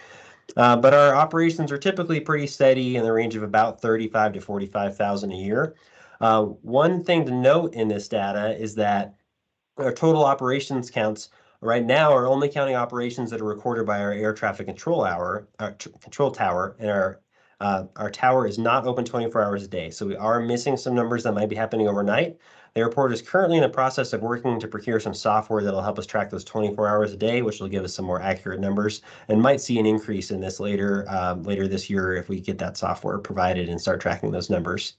But our operations are typically pretty steady in the range of about 35 to 45,000 a year. One thing to note in this data is that our total operations counts right now are only counting operations that are recorded by our air traffic control tower, and our tower is not open 24 hours a day. So we are missing some numbers that might be happening overnight. The airport is currently in the process of working to procure some software that'll help us track those 24 hours a day, which will give us some more accurate numbers, and might see an increase in this later this year if we get that software provided and start tracking those numbers.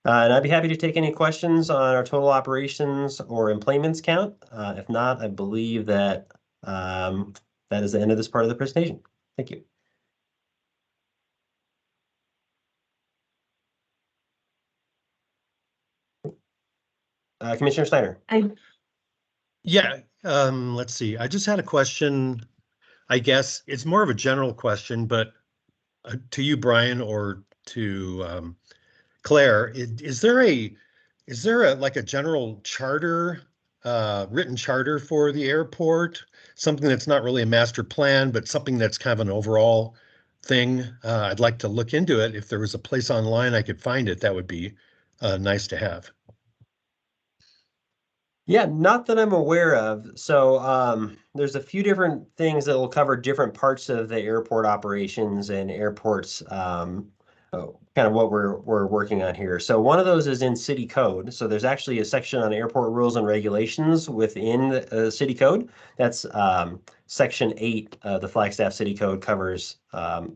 And I'd be happy to take any questions on our total operations or enplanements count. If not, I believe that that is the end of this part of the presentation. Thank you. Commissioner Steiner. Yeah, let's see. I just had a question. I guess it's more of a general question, but to you, Brian, or to Claire, is there like a general charter, written charter for the airport? Something that's not really a master plan, but something that's kind of an overall thing. I'd like to look into it. If there was a place online I could find it, that would be nice to have. Yeah, not that I'm aware of. So there's a few different things that will cover different parts of the airport operations and airports, kind of what we're working on here. So one of those is in city code. So there's actually a section on airport rules and regulations within the city code. That's section 8 of the Flagstaff City Code covers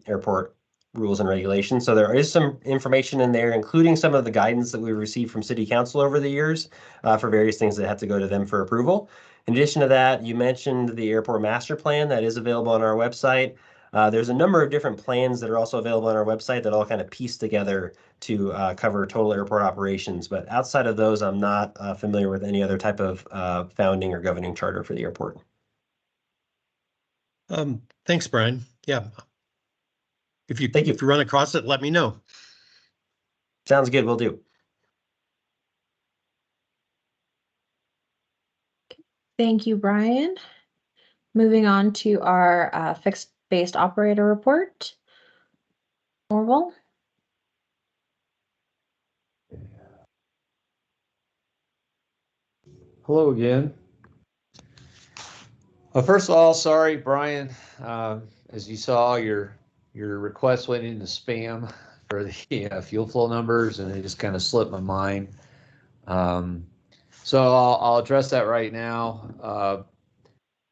airport rules and regulations. So there is some information in there, including some of the guidance that we've received from City Council over the years for various things that have to go to them for approval. In addition to that, you mentioned the airport master plan that is available on our website. There's a number of different plans that are also available on our website that all kind of piece together to cover total airport operations. But outside of those, I'm not familiar with any other type of founding or governing charter for the airport. Thanks, Brian. Yeah. If you run across it, let me know. Sounds good. We'll do. Thank you, Brian. Moving on to our fixed based operator report. Orville. Hello again. Well, first of all, sorry, Brian. As you saw, your request went into spam for the fuel flow numbers, and it just kind of slipped my mind. So I'll address that right now.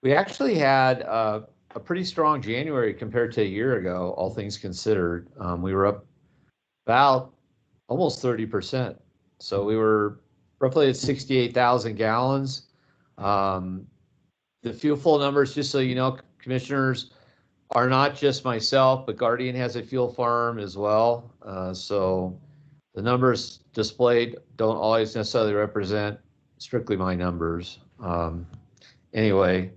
We actually had a pretty strong January compared to a year ago, all things considered. We were up about almost 30%. So we were roughly at 68,000 gallons. The fuel flow numbers, just so you know, commissioners, are not just myself, but Guardian has a fuel farm as well. So the numbers displayed don't always necessarily represent strictly my numbers. Anyway,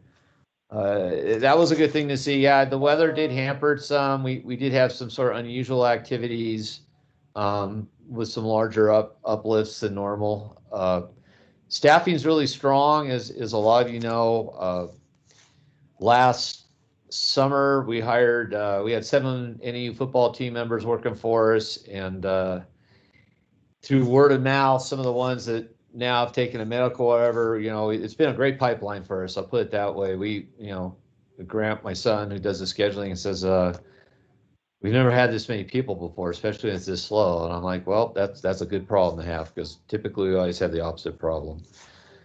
that was a good thing to see. Yeah, the weather did hamper some. We did have some sort of unusual activities with some larger uplifts than normal. Staffing is really strong, as a lot of you know. Last summer, we had 7 NAU football team members working for us, and through word of mouth, some of the ones that now have taken a medical, whatever, you know, it's been a great pipeline for us. I'll put it that way. Grant, my son, who does the scheduling, and says, we've never had this many people before, especially when it's this slow. And I'm like, well, that's a good problem to have, because typically we always have the opposite problem.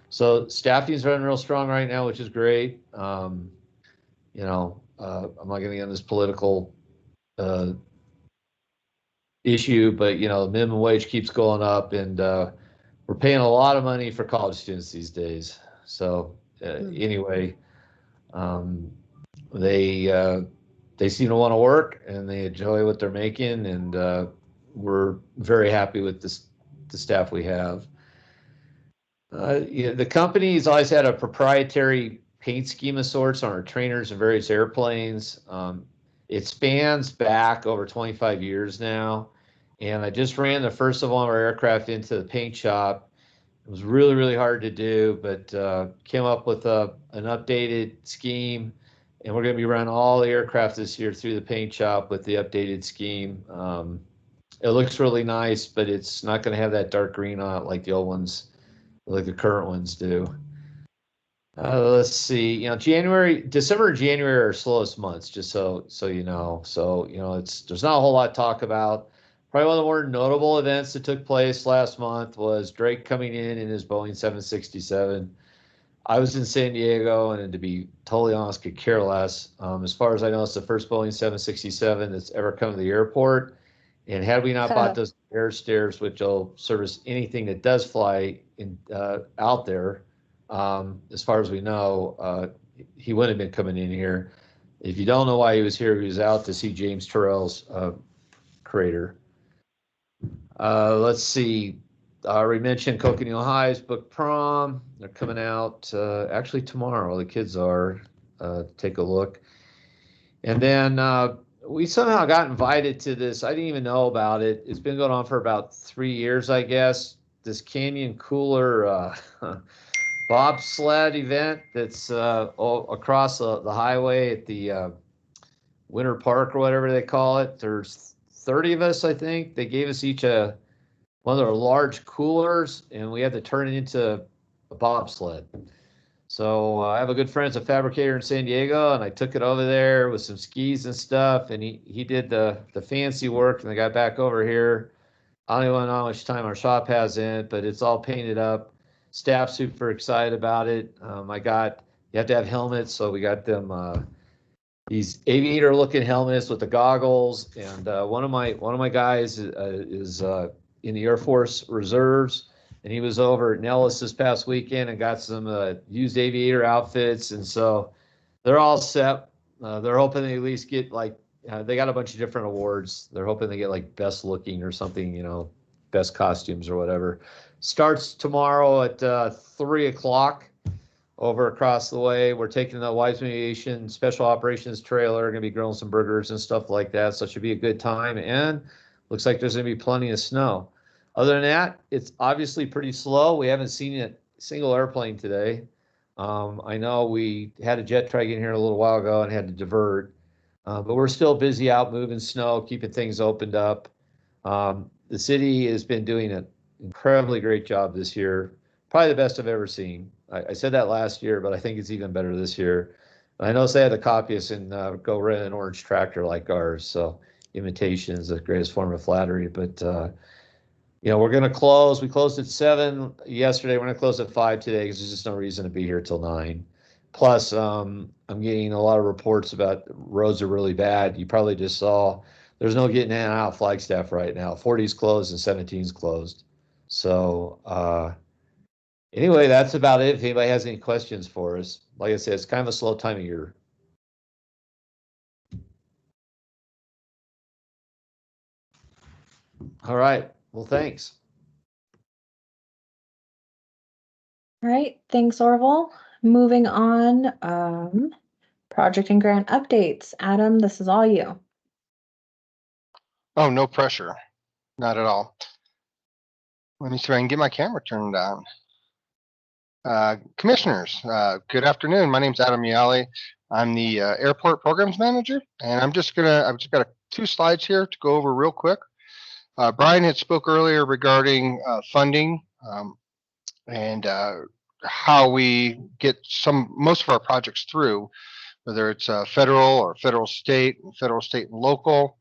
So staffing's running real strong right now, which is great. I'm not going to get on this political issue, but the minimum wage keeps going up, and we're paying a lot of money for college students these days. So anyway, they seem to want to work, and they enjoy what they're making, and we're very happy with the staff we have. The company's always had a proprietary paint scheme of sorts on our trainers and various airplanes. It spans back over 25 years now, and I just ran the first of one of our aircraft into the paint shop. It was really, really hard to do, but came up with an updated scheme, and we're going to be running all the aircraft this year through the paint shop with the updated scheme. It looks really nice, but it's not going to have that dark green on it like the old ones, like the current ones do. Let's see. December and January are our slowest months, just so you know. So there's not a whole lot to talk about. Probably one of the more notable events that took place last month was Drake coming in his Boeing 767. I was in San Diego, and to be totally honest, could care less. As far as I know, it's the first Boeing 767 that's ever come to the airport. And had we not bought those air stairs, which will service anything that does fly out there, as far as we know, he wouldn't have been coming in here. If you don't know why he was here, he was out to see James Turrell's crater. Let's see. I already mentioned Coconino High's book prom. They're coming out actually tomorrow. The kids are. Take a look. And then we somehow got invited to this. I didn't even know about it. It's been going on for about 3 years, I guess. This Canyon Cooler bobsled event that's across the highway at the Winter Park or whatever they call it. There's 30 of us, I think. They gave us each one of their large coolers, and we had to turn it into a bobsled. So I have a good friend, a fabricator in San Diego, and I took it over there with some skis and stuff, and he did the fancy work, and I got back over here. I don't even know how much time our shop has in it, but it's all painted up. Staff's super excited about it. You have to have helmets, so we got them these aviator-looking helmets with the goggles. And one of my guys is in the Air Force Reserves, and he was over at Nellis this past weekend and got some used aviator outfits, and so they're all set. They're hoping they at least get they got a bunch of different awards. They're hoping they get like best looking or something, best costumes or whatever. Starts tomorrow at 3:00 over across the way. We're taking the Wiseman Aviation Special Operations trailer. Going to be grilling some burgers and stuff like that. So it should be a good time. And looks like there's going to be plenty of snow. Other than that, it's obviously pretty slow. We haven't seen a single airplane today. I know we had a jet track in here a little while ago and had to divert. But we're still busy out moving snow, keeping things opened up. The city has been doing an incredibly great job this year. Probably the best I've ever seen. I said that last year, but I think it's even better this year. I know they had to copy us and go rent an orange tractor like ours. So imitation is the greatest form of flattery. But we're going to close. We closed at 7 yesterday. We're going to close at 5 today because there's just no reason to be here till 9. Plus, I'm getting a lot of reports about roads are really bad. You probably just saw there's no getting in and out of Flagstaff right now. 40's closed and 17's closed. So anyway, that's about it. If anybody has any questions for us, like I said, it's kind of a slow time of year. All right. Well, thanks. All right, thanks, Orville. Moving on, project and grant updates. Adam, this is all you. Oh, no pressure. Not at all. Let me see if I can get my camera turned on. Commissioners, good afternoon. My name's Adam Yali. I'm the airport programs manager, and I've just got 2 slides here to go over real quick. Brian had spoke earlier regarding funding and how we get most of our projects through, whether it's federal or federal state and local.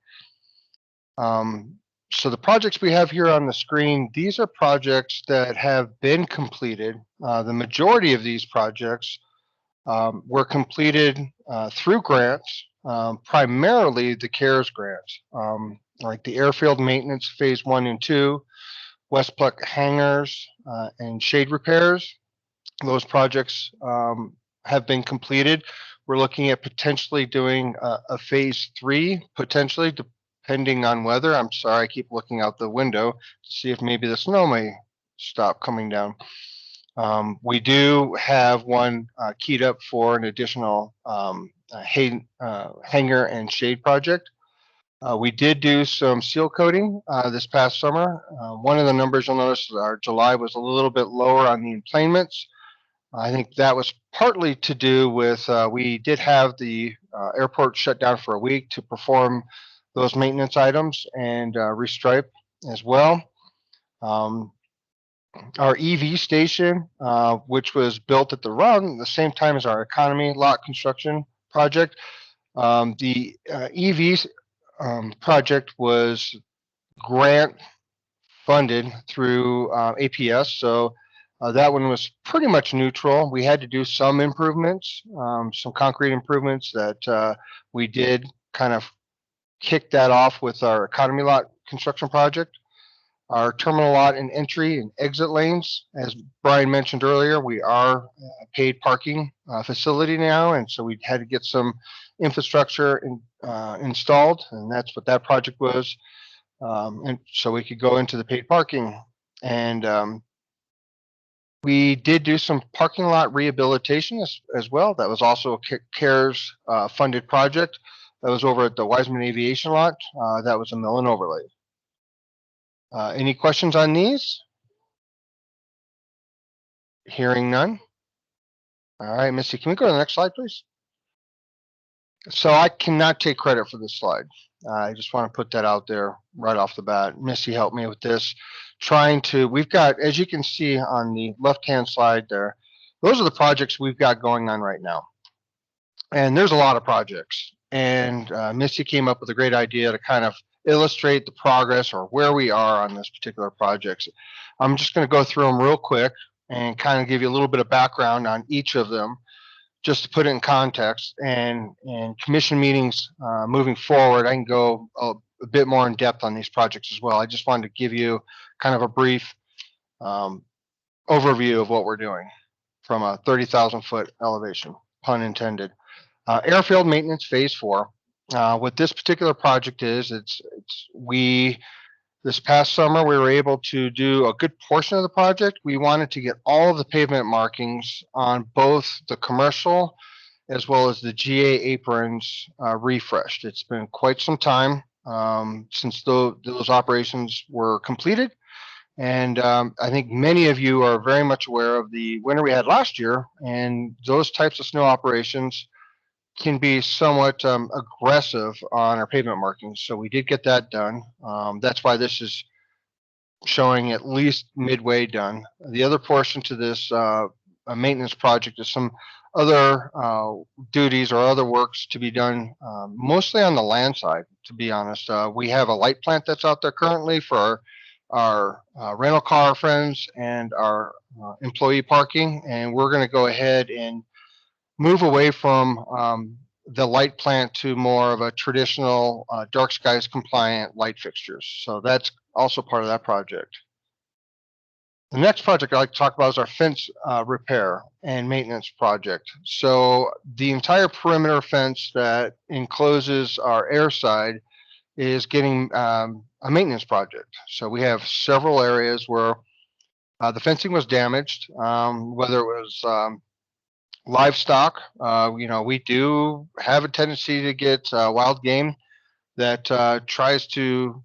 So the projects we have here on the screen, these are projects that have been completed. The majority of these projects were completed through grants, primarily the CARES grants, like the airfield maintenance phase 1 and 2, West Pluck hangars, and shade repairs. Those projects have been completed. We're looking at potentially doing a phase 3, potentially, depending on weather. I'm sorry, I keep looking out the window to see if maybe the snow may stop coming down. We do have one keyed up for an additional hangar and shade project. We did do some seal coating this past summer. One of the numbers you'll notice is our July was a little bit lower on the emplanements. I think that was partly to do with we did have the airport shut down for a week to perform those maintenance items and restripe as well. Our EV station, which was built at the same time as our economy lot construction project, the EV project was grant funded through APS, so that one was pretty much neutral. We had to do some improvements, some concrete improvements that we did kind of kick that off with our economy lot construction project. Our terminal lot and entry and exit lanes, as Brian mentioned earlier, we are a paid parking facility now, and so we had to get some infrastructure installed, and that's what that project was. And so we could go into the paid parking. And we did do some parking lot rehabilitation as well. That was also a CARES funded project. That was over at the Wiseman Aviation lot. That was a mill and overlay. Any questions on these? Hearing none. All right, Missy, can we go to the next slide, please? So I cannot take credit for this slide. I just want to put that out there right off the bat. Missy helped me with this. We've got, as you can see on the left-hand side there, those are the projects we've got going on right now. And there's a lot of projects. And Missy came up with a great idea to kind of illustrate the progress or where we are on this particular project. I'm just going to go through them real quick and kind of give you a little bit of background on each of them, just to put it in context. And commission meetings moving forward, I can go a bit more in depth on these projects as well. I just wanted to give you kind of a brief overview of what we're doing from a 30,000 foot elevation, pun intended. Airfield maintenance phase 4. What this particular project is, this past summer, we were able to do a good portion of the project. We wanted to get all of the pavement markings on both the commercial as well as the GA aprons refreshed. It's been quite some time since those operations were completed. And I think many of you are very much aware of the winter we had last year, and those types of snow operations can be somewhat aggressive on our pavement markings. So we did get that done. That's why this is showing at least midway done. The other portion to this maintenance project is some other duties or other works to be done, mostly on the land side, to be honest. We have a light plant that's out there currently for our rental car friends and our employee parking, and we're going to go ahead and move away from the light plant to more of a traditional dark skies compliant light fixtures. So that's also part of that project. The next project I'd like to talk about is our fence repair and maintenance project. So the entire perimeter fence that encloses our air side is getting a maintenance project. So we have several areas where the fencing was damaged, whether it was livestock. We do have a tendency to get wild game that tries to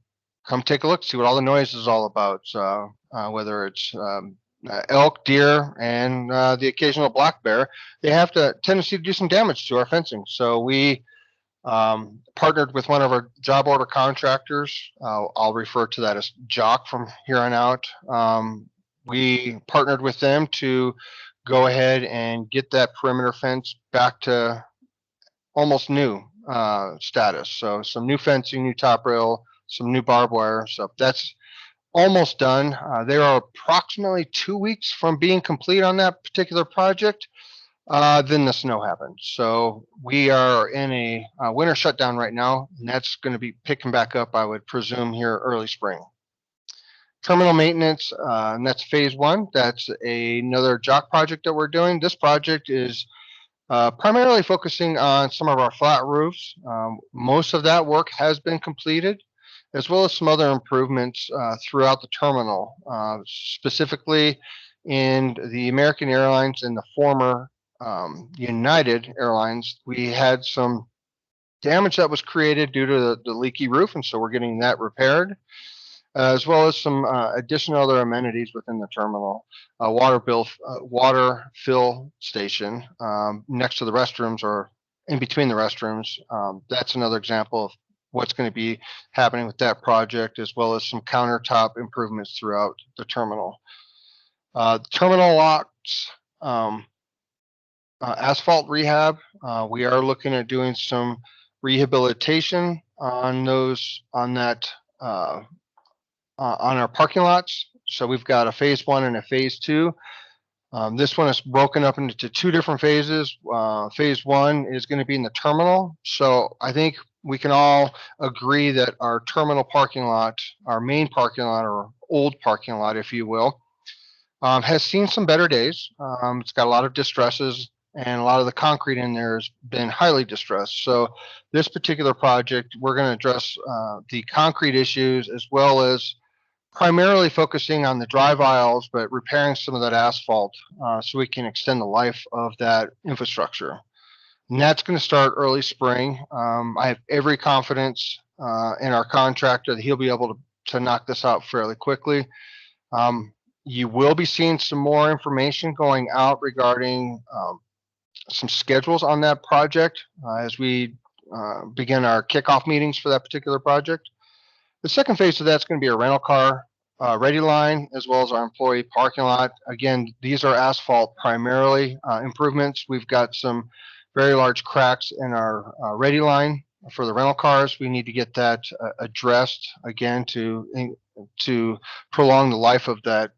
come take a look, see what all the noise is all about. Whether it's elk, deer, and the occasional black bear, they have the tendency to do some damage to our fencing. So we partnered with one of our job order contractors. I'll refer to that as Jock from here on out. We partnered with them to go ahead and get that perimeter fence back to almost new status. So some new fencing, new top rail, some new barbed wire. So that's almost done. They are approximately 2 weeks from being complete on that particular project. Then the snow happened. So we are in a winter shutdown right now, and that's going to be picking back up, I would presume, here early spring. Terminal maintenance, and that's phase one. That's another Jock project that we're doing. This project is primarily focusing on some of our flat roofs. Most of that work has been completed, as well as some other improvements throughout the terminal, specifically in the American Airlines and the former United Airlines. We had some damage that was created due to the leaky roof, and so we're getting that repaired, as well as some additional other amenities within the terminal. A water fill station next to the restrooms or in between the restrooms. That's another example of what's going to be happening with that project, as well as some countertop improvements throughout the terminal. Terminal locks, asphalt rehab. We are looking at doing some rehabilitation on our parking lots. So we've got a phase one and a phase two. This one is broken up into two different phases. Phase one is going to be in the terminal. So I think we can all agree that our terminal parking lot, our main parking lot, or old parking lot, if you will, has seen some better days. It's got a lot of distresses, and a lot of the concrete in there has been highly distressed. So this particular project, we're going to address the concrete issues, as well as primarily focusing on the drive aisles, but repairing some of that asphalt so we can extend the life of that infrastructure. And that's going to start early spring. I have every confidence in our contractor that he'll be able to knock this out fairly quickly. You will be seeing some more information going out regarding some schedules on that project as we begin our kickoff meetings for that particular project. The second phase of that's going to be a rental car ready line, as well as our employee parking lot. Again, these are asphalt primarily improvements. We've got some very large cracks in our ready line for the rental cars. We need to get that addressed again to prolong the life of that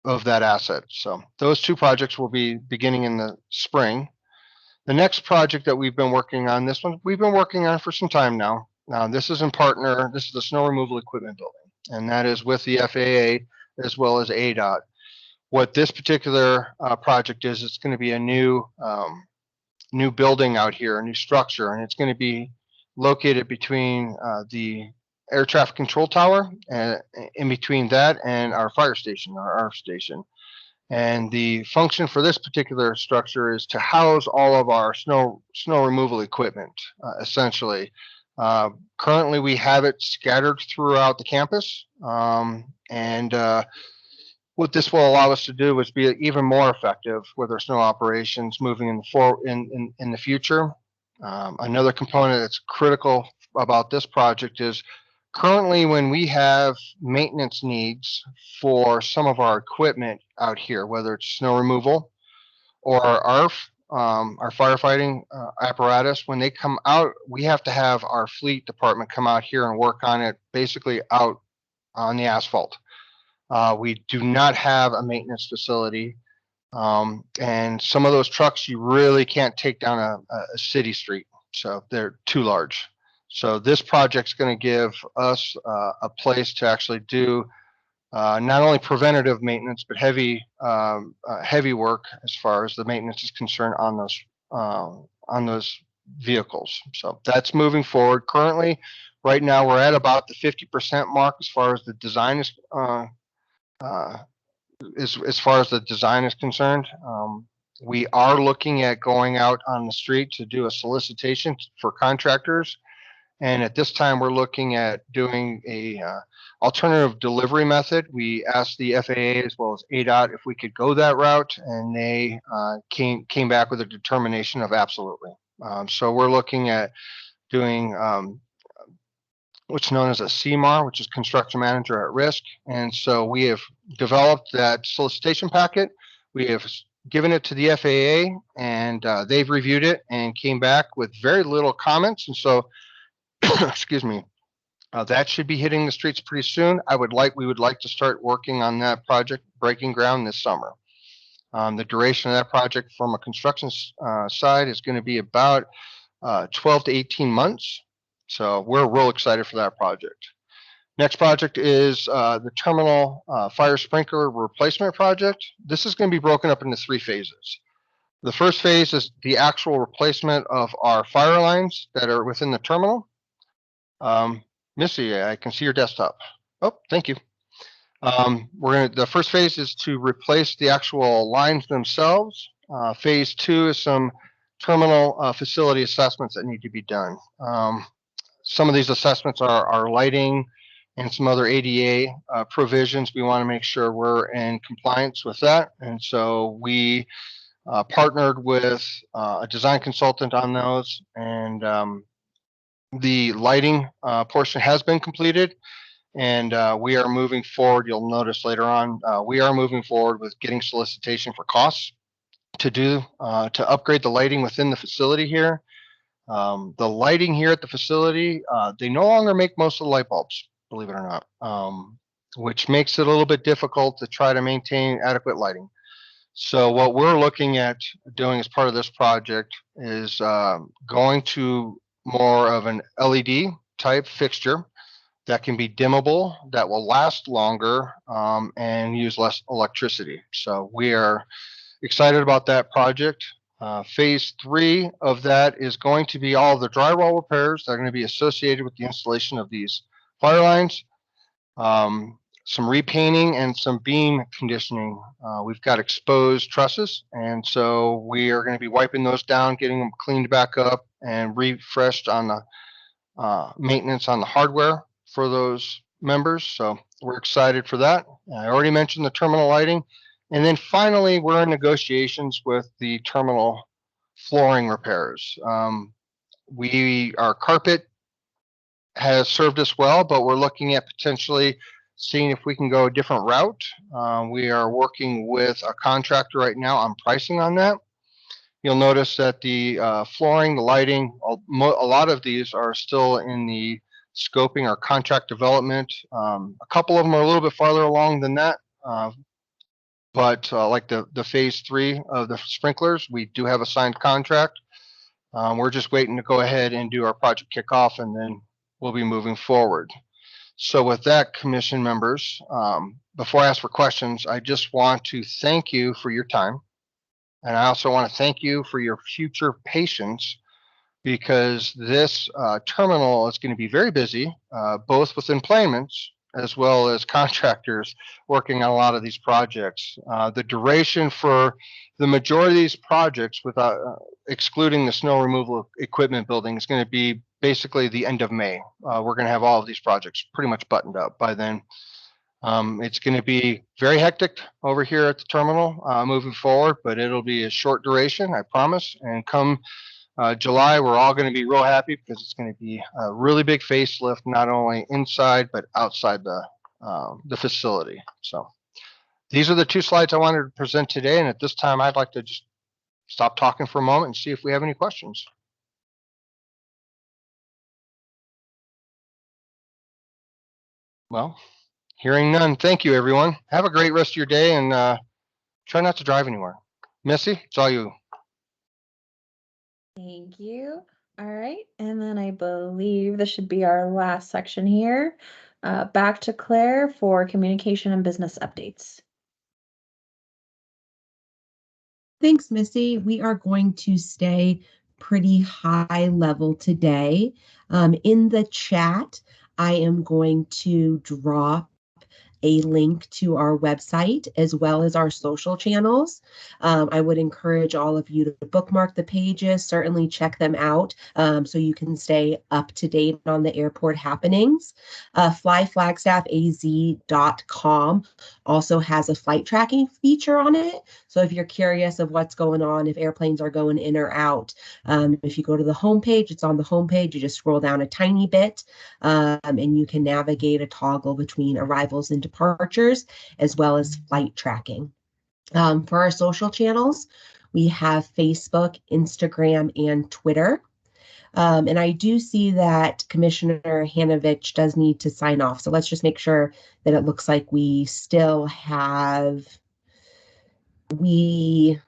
asset. So those two projects will be beginning in the spring. The next project that we've been working on, this one we've been working on for some time now. This is this is the snow removal equipment building, and that is with the FAA as well as ADOT. What this particular project is, it's going to be a new building out here, a new structure, and it's going to be located between the air traffic control tower and in between that and our fire station, our RF station. And the function for this particular structure is to house all of our snow removal equipment, essentially. Currently, we have it scattered throughout the campus, and what this will allow us to do is be even more effective with our snow operations moving in the future. Another component that's critical about this project is Currently, when we have maintenance needs for some of our equipment out here, whether it's snow removal or our firefighting apparatus, when they come out, we have to have our fleet department come out here and work on it basically out on the asphalt. We do not have a maintenance facility. And some of those trucks you really can't take down a city street. So they're too large. So this project's going to give us a place to actually do not only preventative maintenance, but heavy work as far as the maintenance is concerned on those vehicles. So that's moving forward. Currently, right now, we're at about the 50% mark as far as the design is as far as the design is concerned. We are looking at going out on the street to do a solicitation for contractors. And at this time, we're looking at doing a alternative delivery method. We asked the FAA as well as ADOT if we could go that route, and they came back with a determination of absolutely. So we're looking at doing what's known as a CMAR, which is Construction Manager at Risk. And so we have developed that solicitation packet. We have given it to the FAA, and they've reviewed it and came back with very little comments. And so, excuse me, that should be hitting the streets pretty soon. We would like to start working on that project, breaking ground this summer. The duration of that project from a construction side is going to be about 12 to 18 months. So we're real excited for that project. Next project is the terminal fire sprinkler replacement project. This is going to be broken up into 3 phases. The first phase is the actual replacement of our fire lines that are within the terminal. Missy, I can see your desktop. Oh, thank you. The first phase is to replace the actual lines themselves. Phase 2 is some terminal facility assessments that need to be done. Some of these assessments are lighting and some other ADA provisions. We want to make sure we're in compliance with that. And so we partnered with a design consultant on those, and the lighting portion has been completed, and we are moving forward. You'll notice later on, we are moving forward with getting solicitation for costs to upgrade the lighting within the facility here. The lighting here at the facility, they no longer make most of the light bulbs, believe it or not, which makes it a little bit difficult to try to maintain adequate lighting. So what we're looking at doing as part of this project is going to more of an LED type fixture that can be dimmable, that will last longer, and use less electricity. So we are excited about that project. Phase 3 of that is going to be all of the drywall repairs that are going to be associated with the installation of these fire lines, some repainting and some beam conditioning. We've got exposed trusses, and so we are going to be wiping those down, getting them cleaned back up and refreshed on the maintenance on the hardware for those members. So we're excited for that. I already mentioned the terminal lighting. And then finally, we're in negotiations with the terminal flooring repairs. Our carpet has served us well, but we're looking at potentially seeing if we can go a different route. We are working with a contractor right now on pricing on that. You'll notice that the flooring, the lighting, a lot of these are still in the scoping or contract development. A couple of them are a little bit farther along than that. But like the phase 3 of the sprinklers, we do have a signed contract. We're just waiting to go ahead and do our project kickoff, and then we'll be moving forward. So with that, commission members, before I ask for questions, I just want to thank you for your time. And I also want to thank you for your future patience, because this terminal is going to be very busy, both with employments as well as contractors working on a lot of these projects. The duration for the majority of these projects, without excluding the snow removal equipment building, is going to be basically the end of May. We're going to have all of these projects pretty much buttoned up by then. It's going to be very hectic over here at the terminal moving forward, but it'll be a short duration, I promise. And come July, we're all going to be real happy because it's going to be a really big facelift, not only inside but outside the facility. So these are the two slides I wanted to present today. And at this time, I'd like to just stop talking for a moment and see if we have any questions. Well, hearing none, thank you, everyone. Have a great rest of your day and try not to drive anywhere. Missy, it's all you. Thank you. All right, and then I believe this should be our last section here. Back to Claire for communication and business updates. Thanks, Missy. We are going to stay pretty high level today. In the chat, I am going to drop a link to our website as well as our social channels. I would encourage all of you to bookmark the pages, certainly check them out so you can stay up to date on the airport happenings. Flyflagstaffaz.com also has a flight tracking feature on it. So if you're curious of what's going on, if airplanes are going in or out, if you go to the homepage, it's on the homepage. You just scroll down a tiny bit and you can navigate a toggle between arrivals and departures, as well as flight tracking. For our social channels, we have Facebook, Instagram, and Twitter. And I do see that Commissioner Hanovich does need to sign off. So let's just make sure that it looks like we still have, we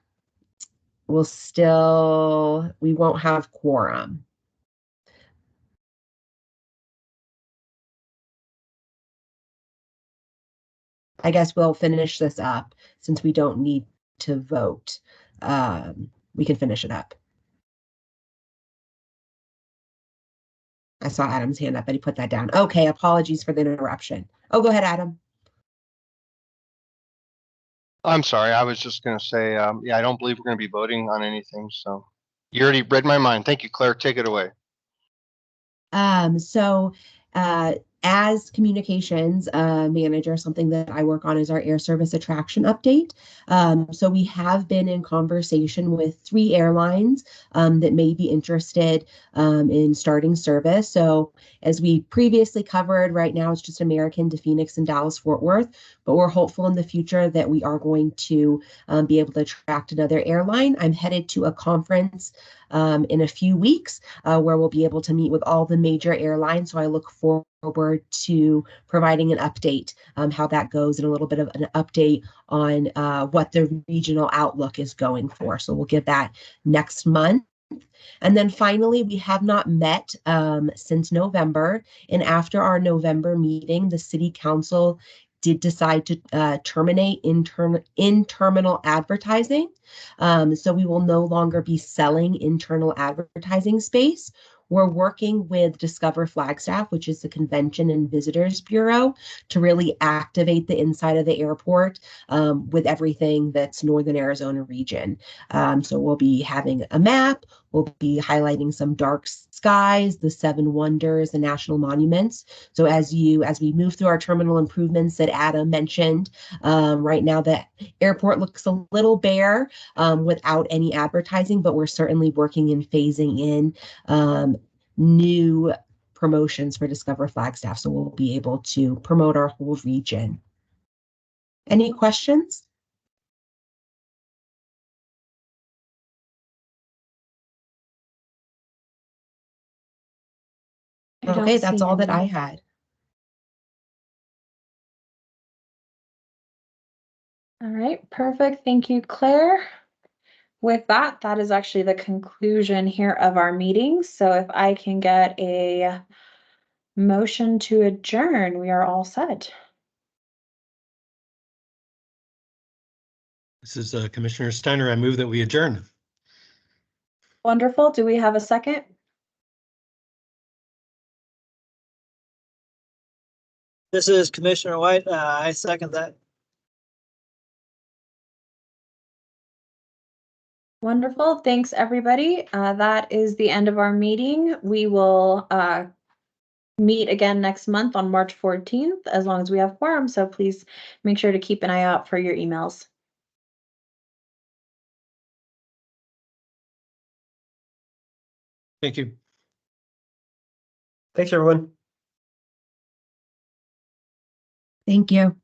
won't have quorum. I guess we'll finish this up since we don't need to vote. We can finish it up. I saw Adam's hand up, but he put that down. Okay, apologies for the interruption. Oh, go ahead, Adam. I'm sorry. I was just going to say, yeah, I don't believe we're going to be voting on anything. So you already read my mind. Thank you, Claire. Take it away. As communications manager, something that I work on is our air service attraction update. So we have been in conversation with 3 airlines that may be interested in starting service. So as we previously covered, right now it's just American to Phoenix and Dallas Fort Worth, but we're hopeful in the future that we are going to be able to attract another airline. I'm headed to a conference in a few weeks where we'll be able to meet with all the major airlines. So I look forward to providing an update how that goes and a little bit of an update on what the regional outlook is going for. So we'll give that next month. And then finally, we have not met since November. And after our November meeting, the city council did decide to terminate in-terminal advertising. So we will no longer be selling internal advertising space. We're working with Discover Flagstaff, which is the Convention and Visitors Bureau, to really activate the inside of the airport with everything that's Northern Arizona region. So we'll be having a map. We'll be highlighting some dark skies, the 7 wonders, the national monuments. So as we move through our terminal improvements that Adam mentioned, right now the airport looks a little bare without any advertising, but we're certainly working and phasing in new promotions for Discover Flagstaff. So we'll be able to promote our whole region. Any questions? Okay, that's all that I had. All right, perfect. Thank you, Claire. With that, that is actually the conclusion here of our meeting. So if I can get a motion to adjourn, we are all set. This is Commissioner Steiner. I move that we adjourn. Wonderful. Do we have a second? This is Commissioner White. I second that. Wonderful. Thanks, everybody. That is the end of our meeting. We will meet again next month on March 14th, as long as we have quorum. So please make sure to keep an eye out for your emails. Thank you. Thanks, everyone. Thank you.